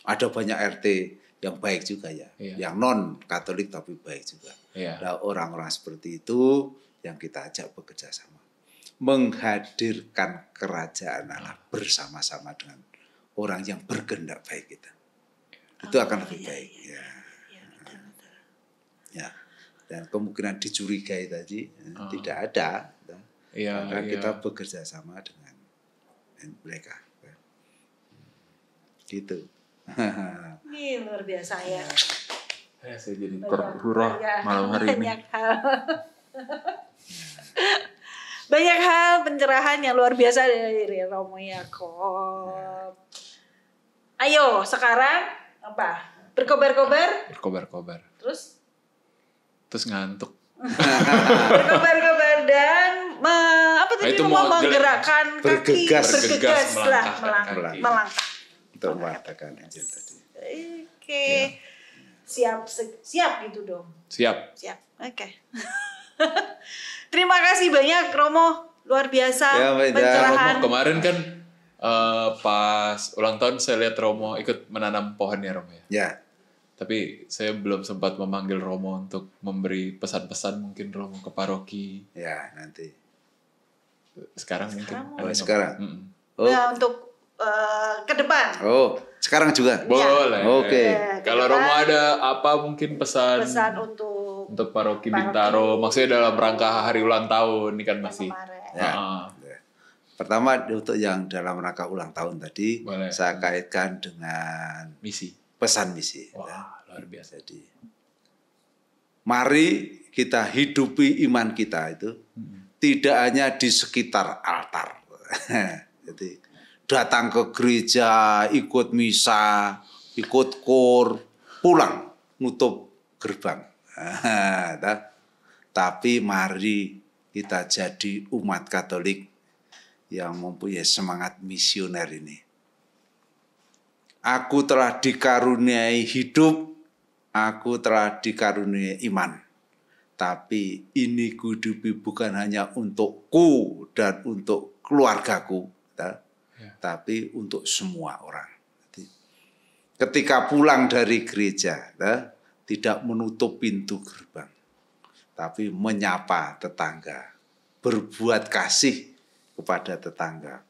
Speaker 3: Ada banyak RT yang baik juga yang non Katolik tapi baik juga. Nah, orang-orang seperti itu yang kita ajak bekerja sama, menghadirkan kerajaan Allah bersama-sama dengan orang yang berkehendak baik kita. Itu akan lebih baik. Ya. Dan kemungkinan dicurigai tadi tidak ada, karena kita bekerja sama dengan mereka. Gitu.
Speaker 2: Ini luar biasa ya.
Speaker 1: Saya jadi terhurah malam hari ini.
Speaker 2: Banyak hal pencerahan yang luar biasa dari Romo Yakob. Ayo sekarang apa? Berkobar-kobar?
Speaker 1: Berkobar-kobar.
Speaker 2: Terus
Speaker 1: ngantuk.
Speaker 2: Berkobar-kobar dan menggerakkan kaki, bergegas melangkah.
Speaker 3: Untuk mengatakan Injil tadi.
Speaker 2: Oke. Siap gitu dong.
Speaker 1: Siap.
Speaker 2: Oke. Terima kasih banyak Romo, luar biasa pencerahan.
Speaker 1: Romo, kemarin kan pas ulang tahun saya lihat Romo ikut menanam pohon ya Romo ya.
Speaker 3: Ya.
Speaker 1: Tapi saya belum sempat memanggil Romo untuk memberi pesan-pesan mungkin Romo ke paroki.
Speaker 3: Ya, nanti.
Speaker 1: Sekarang mungkin.
Speaker 3: Sekarang.
Speaker 2: Nah, untuk ke depan.
Speaker 3: Sekarang juga.
Speaker 1: Boleh.
Speaker 3: Oke.
Speaker 1: Kalau Romo ada apa mungkin pesan untuk paroki Bintaro, maksudnya dalam rangka hari ulang tahun ini kan masih.
Speaker 3: Pertama untuk yang dalam rangka ulang tahun tadi, saya kaitkan dengan pesan misi.
Speaker 1: Wah, luar biasa.
Speaker 3: Jadi, mari kita hidupi iman kita itu tidak hanya di sekitar altar. Jadi datang ke gereja, ikut misa, ikut kor, pulang, nutup gerbang. Tapi mari kita jadi umat Katolik yang mempunyai semangat misioner ini. Aku telah dikaruniai hidup, aku telah dikaruniai iman. Tapi ini kuhidupi bukan hanya untukku dan untuk keluargaku, tapi untuk semua orang. Ketika pulang dari gereja, tidak menutup pintu gerbang, tapi menyapa tetangga, berbuat kasih kepada tetangga,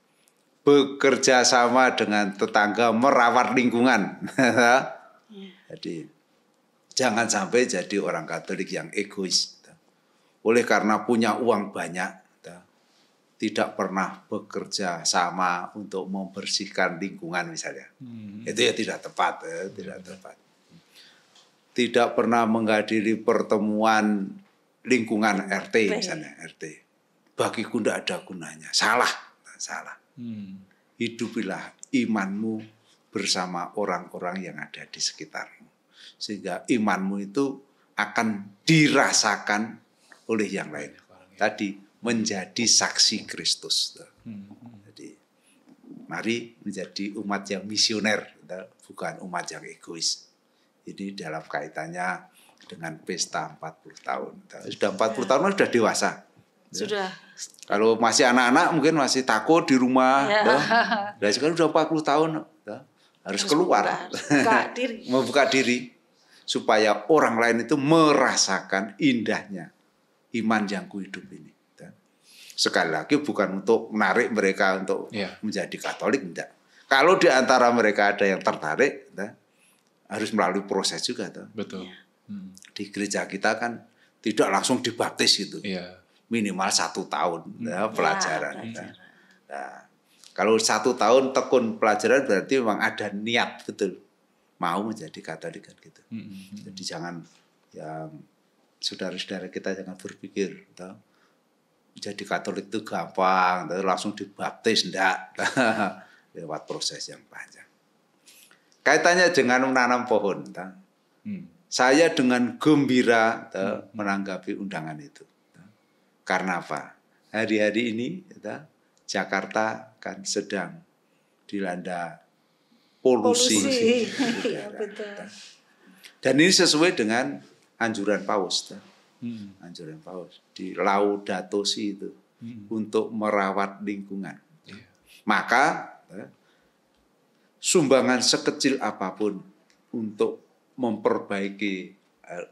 Speaker 3: bekerja sama dengan tetangga, merawat lingkungan. Jadi jangan sampai jadi orang Katolik yang egois. Oleh karena punya uang banyak, tidak pernah bekerja sama untuk membersihkan lingkungan misalnya. Itu ya tidak tepat. Tidak pernah menghadiri pertemuan lingkungan RT misalnya. RT. Bagiku tidak ada gunanya. Salah. Hidupilah imanmu bersama orang-orang yang ada di sekitarmu. Sehingga imanmu itu akan dirasakan oleh yang lain. Tadi menjadi saksi Kristus. Jadi mari menjadi umat yang misioner, bukan umat yang egois. Ini dalam kaitannya dengan pesta 40 tahun. Sudah 40 tahun sudah dewasa.
Speaker 2: Sudah.
Speaker 3: Kalau masih anak-anak mungkin masih takut di rumah. Dan sekarang sudah 40 tahun. Harus keluar. Membuka diri. Supaya orang lain itu merasakan indahnya iman yang kuhidup ini. Sekali lagi bukan untuk menarik mereka untuk menjadi Katolik, enggak. Kalau di antara mereka ada yang tertarik, harus melalui proses juga.
Speaker 1: Betul.
Speaker 3: Di gereja kita kan tidak langsung dibaptis gitu. Minimal 1 tahun pelajaran. Nah, Kalau 1 tahun tekun pelajaran berarti memang ada niat betul mau menjadi Katolik kan gitu. Jadi jangan yang saudara-saudara kita jangan berpikir jadi Katolik itu gampang, langsung dibaptis enggak. Lewat proses yang panjang. Kaitannya dengan menanam pohon. Saya dengan gembira menanggapi undangan itu. Karena apa? Hari-hari ini Jakarta kan sedang dilanda polusi. Udara. Dan ini sesuai dengan anjuran Paus. Anjuran Paus di Laudato Si itu untuk merawat lingkungan. Maka sumbangan sekecil apapun untuk memperbaiki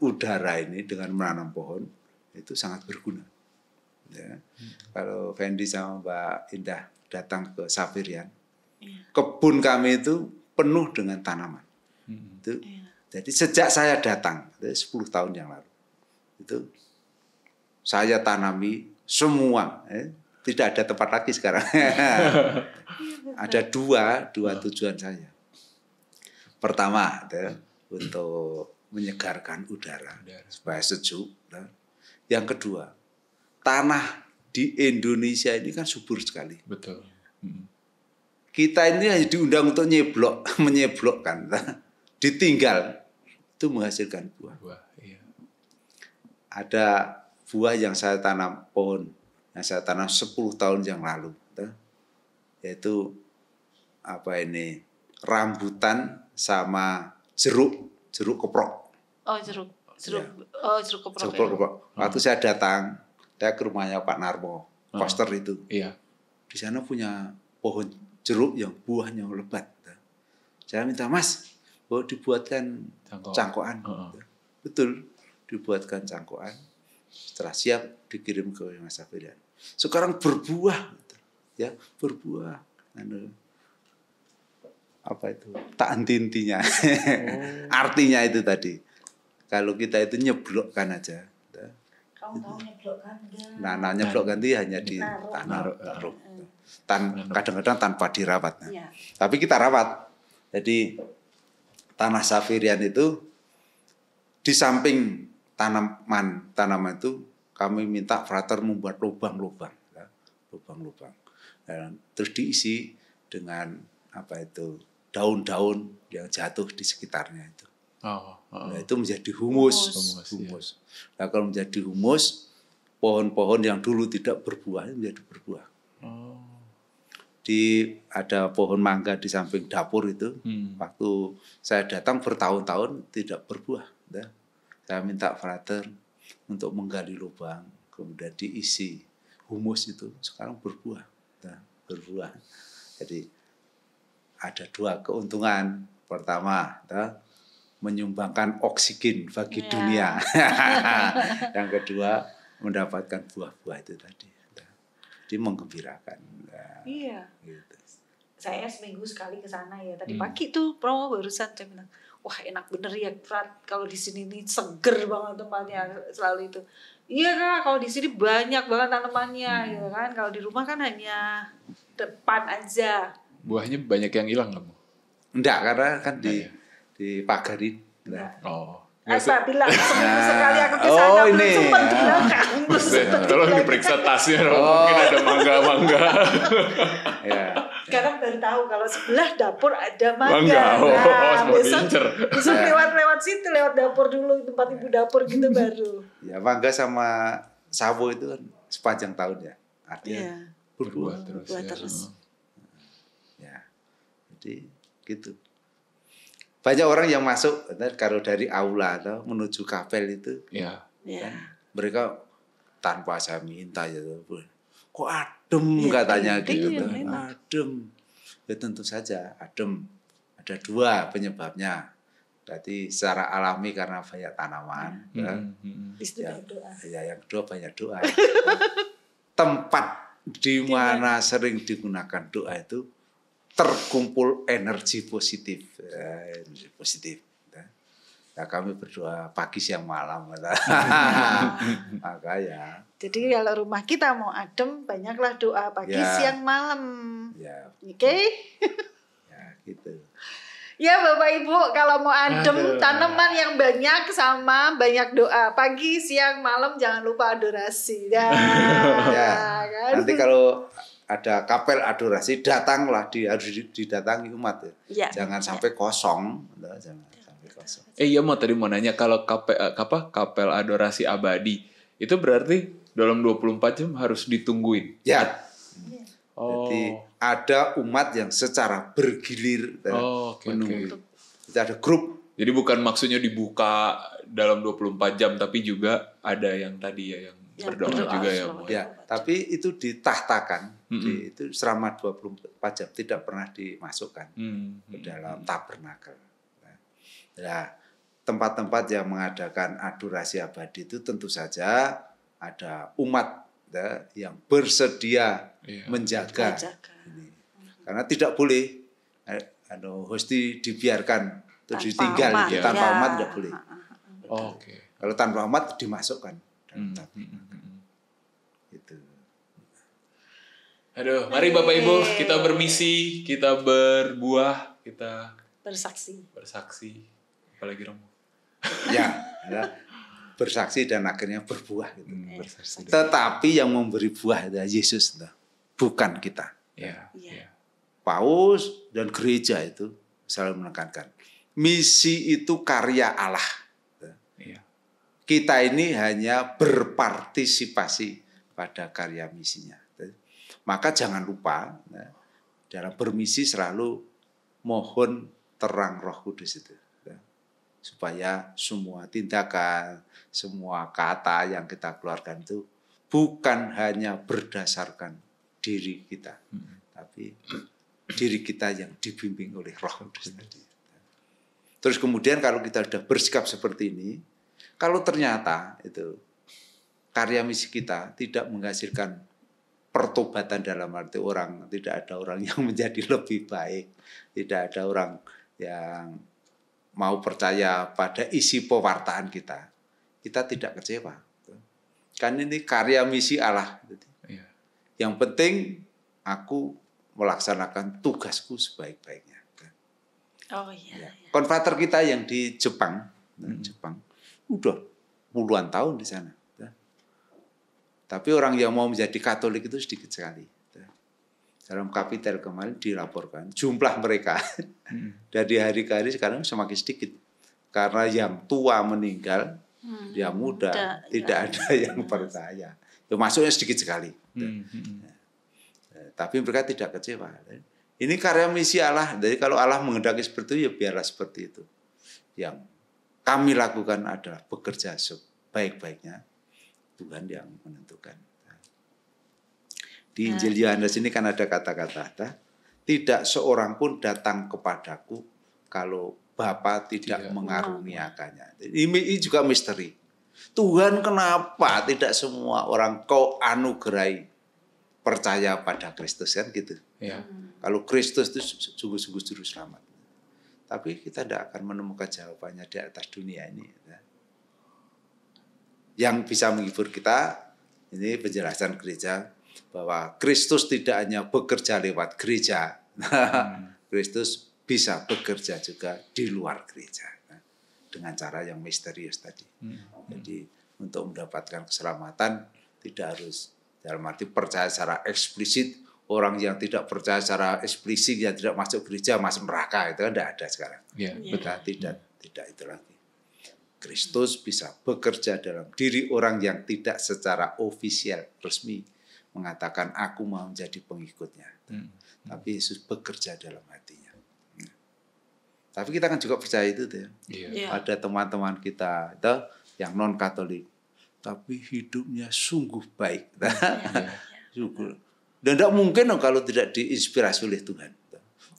Speaker 3: udara ini dengan menanam pohon itu sangat berguna. Ya. Kalau Fendi sama Mbak Indah datang ke Sapirian, kebun kami itu penuh dengan tanaman. Itu, jadi sejak saya datang, 10 tahun yang lalu, itu saya tanami semua. Tidak ada tempat lagi sekarang. Ada dua tujuan saya. Pertama, untuk menyegarkan udara supaya sejuk. Yang kedua, tanah di Indonesia ini kan subur sekali.
Speaker 1: Betul.
Speaker 3: Kita ini hanya diundang untuk menyeblokkan, ditinggal itu menghasilkan buah.
Speaker 1: Iya.
Speaker 3: Ada buah yang saya tanam, pohon yang saya tanam 10 tahun yang lalu, yaitu rambutan sama jeruk keprok.
Speaker 2: Oh jeruk keprok.
Speaker 3: Jeruk keprok. Waktu saya datang, saya ke rumahnya Pak Narmo, Koster itu.
Speaker 1: Iya.
Speaker 3: Di sana punya pohon jeruk yang buahnya lebat. Saya minta, Mas, dibuatkan cangkokan. Betul, dibuatkan cangkokan. Setelah siap dikirim ke Mas Sapirian. Sekarang berbuah, ya berbuah. Apa itu? Tak henti-hentinya. Artinya itu tadi. Kalau kita itu nyeblokkan aja.
Speaker 2: Kamu mau nyeblokkan enggak?
Speaker 3: Nah, nyeblokkan itu hanya di taruh. Kadang-kadang tanpa dirawat. Tapi kita rawat. Jadi tanah Sapirian itu di samping tanaman itu kami minta frater membuat lubang-lubang. Dan terus diisi dengan daun-daun yang jatuh di sekitarnya itu. Nah, itu menjadi humus.
Speaker 1: Ya.
Speaker 3: Nah, kalau menjadi humus, pohon-pohon yang dulu tidak berbuah menjadi berbuah. Ada pohon mangga di samping dapur itu. Waktu saya datang bertahun-tahun tidak berbuah. Saya minta frater untuk menggali lubang, kemudian diisi humus itu, sekarang berbuah. Jadi ada 2 keuntungan. Pertama, menyumbangkan oksigen bagi dunia. Yang kedua, mendapatkan buah-buah itu tadi. Jadi menggembirakan.
Speaker 2: Iya.
Speaker 3: Gitu.
Speaker 2: Saya seminggu sekali ke sana ya. Tadi pagi tuh promo barusan saya bilang, wah enak bener ya Frat. Kalau di sini nih seger banget tempatnya selalu itu. Iya Kak, kalau di sini banyak banget tanamannya, ya kan. Kalau di rumah kan hanya depan aja.
Speaker 1: Buahnya banyak yang hilang kamu?
Speaker 3: Enggak, karena kan dipagarin.
Speaker 2: Saya bilang seminggu sekali aku ke sana belum sempat bilang
Speaker 1: tolong diperiksa tasnya, mungkin ada mangga.
Speaker 3: Ya.
Speaker 2: Sekarang baru tahu kalau sebelah dapur ada mangga. Besok lewat situ, lewat dapur dulu, tempat ibu dapur gitu baru.
Speaker 3: Ya, mangga sama sawo itu kan sepanjang tahun ya. Artinya berbuah
Speaker 2: terus.
Speaker 3: Ya. Jadi gitu. Banyak orang yang masuk kalau dari aula atau menuju kapel itu, kan, mereka tanpa saya minta ya, kok adem katanya gitu, adem. Ya tentu saja adem. Ada 2 penyebabnya. Berarti secara alami karena banyak tanaman. Yang kedua banyak doa. Tempat di mana sering digunakan doa itu terkumpul energi positif. Ya kami berdoa pagi siang malam. Makanya.
Speaker 2: Jadi kalau rumah kita mau adem, banyaklah doa pagi siang malam.
Speaker 3: Ya.
Speaker 2: Oke?
Speaker 3: Ya gitu.
Speaker 2: Ya Bapak Ibu, kalau mau adem, tanaman yang banyak sama banyak doa. Pagi, siang, malam jangan lupa adorasi.
Speaker 3: Ya,
Speaker 2: kan?
Speaker 3: nanti kalau ada kapel adorasi, datanglah harus didatangi umat.
Speaker 2: Ya.
Speaker 3: Jangan sampai kosong. Jangan sampai kosong.
Speaker 1: Iya tadi mau nanya kalau kapel adorasi abadi itu berarti dalam 24 jam harus ditungguin.
Speaker 3: Ya.
Speaker 1: Oh.
Speaker 3: Jadi ada umat yang secara bergilir menunggu. Itu ada grup.
Speaker 1: Jadi bukan maksudnya dibuka dalam 24 jam tapi juga ada yang tadi ya yang berdoa juga ya.
Speaker 3: Ya, tapi itu ditahtakan. Itu selama 24 jam tidak pernah dimasukkan ke dalam tabernakel. Nah, tempat-tempat yang mengadakan adorasi abadi itu tentu saja ada umat yang bersedia menjaga ini. Karena tidak boleh hosti dibiarkan terus ditinggal gitu. Tanpa umat tidak boleh. Kalau tanpa umat dimasukkan dalam tabernakel. Gitu.
Speaker 1: Aduh, mari Bapak Ibu kita bermisi, kita berbuah, kita bersaksi. Apalagi Romo.
Speaker 3: Ya. Bersaksi dan akhirnya berbuah gitu. Tetapi yang memberi buah adalah Yesus, bukan kita.
Speaker 1: Ya.
Speaker 3: Paus dan gereja itu selalu menekankan misi itu karya Allah. Kita ini hanya berpartisipasi pada karya misinya. Maka jangan lupa dalam bermisi selalu mohon terang Roh Kudus itu. Supaya semua tindakan, semua kata yang kita keluarkan itu bukan hanya berdasarkan diri kita, tapi diri kita yang dibimbing oleh Roh Kudus tadi. Terus kemudian kalau kita sudah bersikap seperti ini, kalau ternyata itu karya misi kita tidak menghasilkan pertobatan dalam arti tidak ada orang yang menjadi lebih baik, tidak ada orang yang mau percaya pada isi pewartaan kita tidak kecewa. Kan ini karya misi Allah. Yang penting aku melaksanakan tugasku sebaik-baiknya. Konfrater kita yang di Jepang, udah puluhan tahun di sana. Tapi orang yang mau menjadi Katolik itu sedikit sekali. Dalam kapitel kemarin dilaporkan jumlah mereka dari hari ke hari sekarang semakin sedikit karena yang tua meninggal, yang muda tidak ada yang percaya. Ya, masuknya sedikit sekali. Tapi mereka tidak kecewa. Ini karya misi Allah. Jadi kalau Allah menghendaki seperti itu ya biarlah seperti itu. Yang kami lakukan adalah bekerja sebaik-baiknya. Tuhan yang menentukan. Di Injil Yohanes ini kan ada kata-kata, tidak seorang pun datang kepadaku kalau Bapa tidak mengaruniakannya. Ini juga misteri. Tuhan kenapa tidak semua orang kau anugerahi percaya pada Kristus kan gitu.
Speaker 1: Ya.
Speaker 3: Kalau Kristus itu sungguh-sungguh juru selamat. Tapi kita tidak akan menemukan jawabannya di atas dunia ini. Yang bisa menghibur kita, ini penjelasan gereja, bahwa Kristus tidak hanya bekerja lewat gereja, Kristus bisa bekerja juga di luar gereja dengan cara yang misterius tadi. Jadi untuk mendapatkan keselamatan tidak harus dalam arti percaya secara eksplisit. Orang yang tidak percaya secara eksplisit yang tidak masuk gereja masuk neraka itu kan tidak ada sekarang. Tidak itu lagi. Kristus bisa bekerja dalam diri orang yang tidak secara ofisial resmi mengatakan aku mau menjadi pengikutnya. Tapi Yesus bekerja dalam hatinya. Tapi kita kan juga percaya itu tuh ya. Ada teman-teman kita itu yang non Katolik tapi hidupnya sungguh baik. Dan tidak mungkin kalau tidak diinspirasi oleh Tuhan.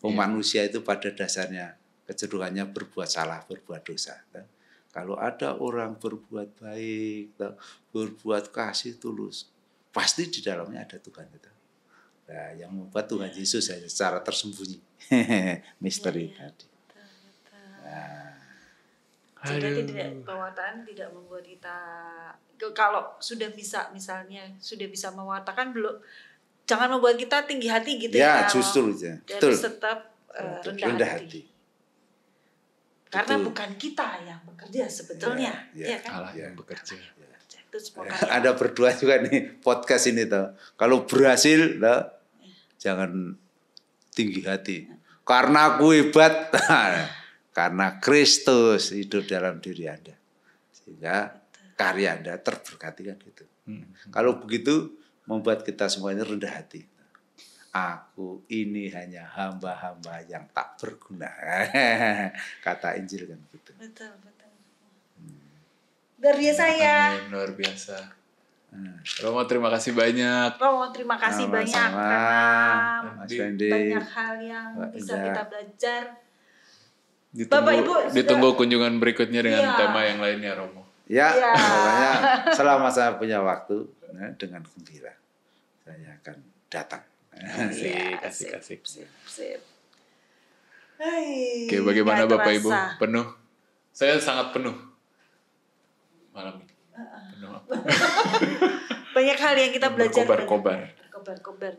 Speaker 3: Manusia itu pada dasarnya kecenderungannya berbuat salah, berbuat dosa. Kalau ada orang berbuat baik, berbuat kasih tulus, pasti di dalamnya ada Tuhan itu. Nah, yang membuat Tuhan Yesus hanya secara tersembunyi, misteri tadi. Nah.
Speaker 2: Jadi pewartaan tidak membuat kita, kalau sudah bisa misalnya sudah bisa mewartakan, belum, jangan membuat kita tinggi hati gitu
Speaker 3: ya. Justru ya.
Speaker 2: Harus tetap rendah hati. Karena bukan kita yang bekerja sebetulnya, ya kan?
Speaker 1: Allah yang bekerja.
Speaker 2: Itu
Speaker 3: ada berdua juga nih podcast ini tuh. Kalau berhasil, jangan tinggi hati. Karena aku hebat. Karena Kristus hidup dalam diri Anda. Sehingga karya Anda terberkati kan gitu. Kalau begitu membuat kita semuanya rendah hati. Aku ini hanya hamba-hamba yang tak berguna. Kata Injil kan gitu.
Speaker 2: Betul. Luar biasa ya.
Speaker 1: Luar biasa. Romo terima kasih banyak.
Speaker 2: Terima kasih banyak karena banyak hal yang bisa kita belajar.
Speaker 1: Ditunggu kunjungan berikutnya dengan tema yang lainnya, Romo.
Speaker 3: Ya. Pokoknya selama saya punya waktu, dengan gembira saya akan datang.
Speaker 1: Asik.
Speaker 2: Sip.
Speaker 1: Oke, bagaimana Bapak Ibu? Penuh? Saya sangat penuh malam ini. Penuh apa?
Speaker 2: Banyak hal yang kita belajar.
Speaker 1: Berkobar.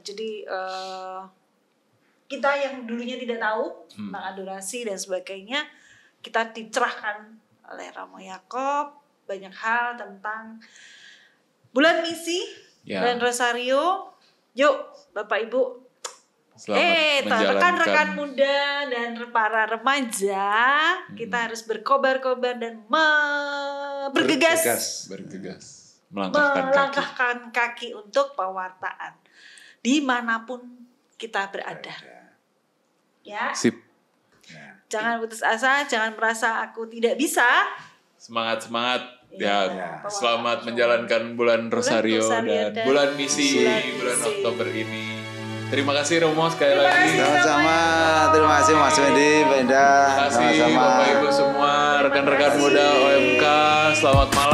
Speaker 2: Jadi kita yang dulunya tidak tahu tentang adorasi dan sebagainya, kita dicerahkan oleh Romo Yakob banyak hal tentang bulan misi dan Rosario. Yuk Bapak Ibu, rekan-rekan muda dan para remaja, kita harus berkobar-kobar dan bergegas. Melangkahkan kaki untuk pewartaan dimanapun kita berada. Ya.
Speaker 1: Sip.
Speaker 2: Jangan putus asa, jangan merasa aku tidak bisa.
Speaker 1: Semangat. Selamat menjalankan bulan Rosario dan bulan misi bulan Oktober ini. Terima kasih Romo sekali lagi.
Speaker 3: Sama-sama. Terima kasih Mas Wendy, Pak Indah.
Speaker 1: Terima kasih Bapak Ibu semua, rekan-rekan muda OMK. Selamat malam.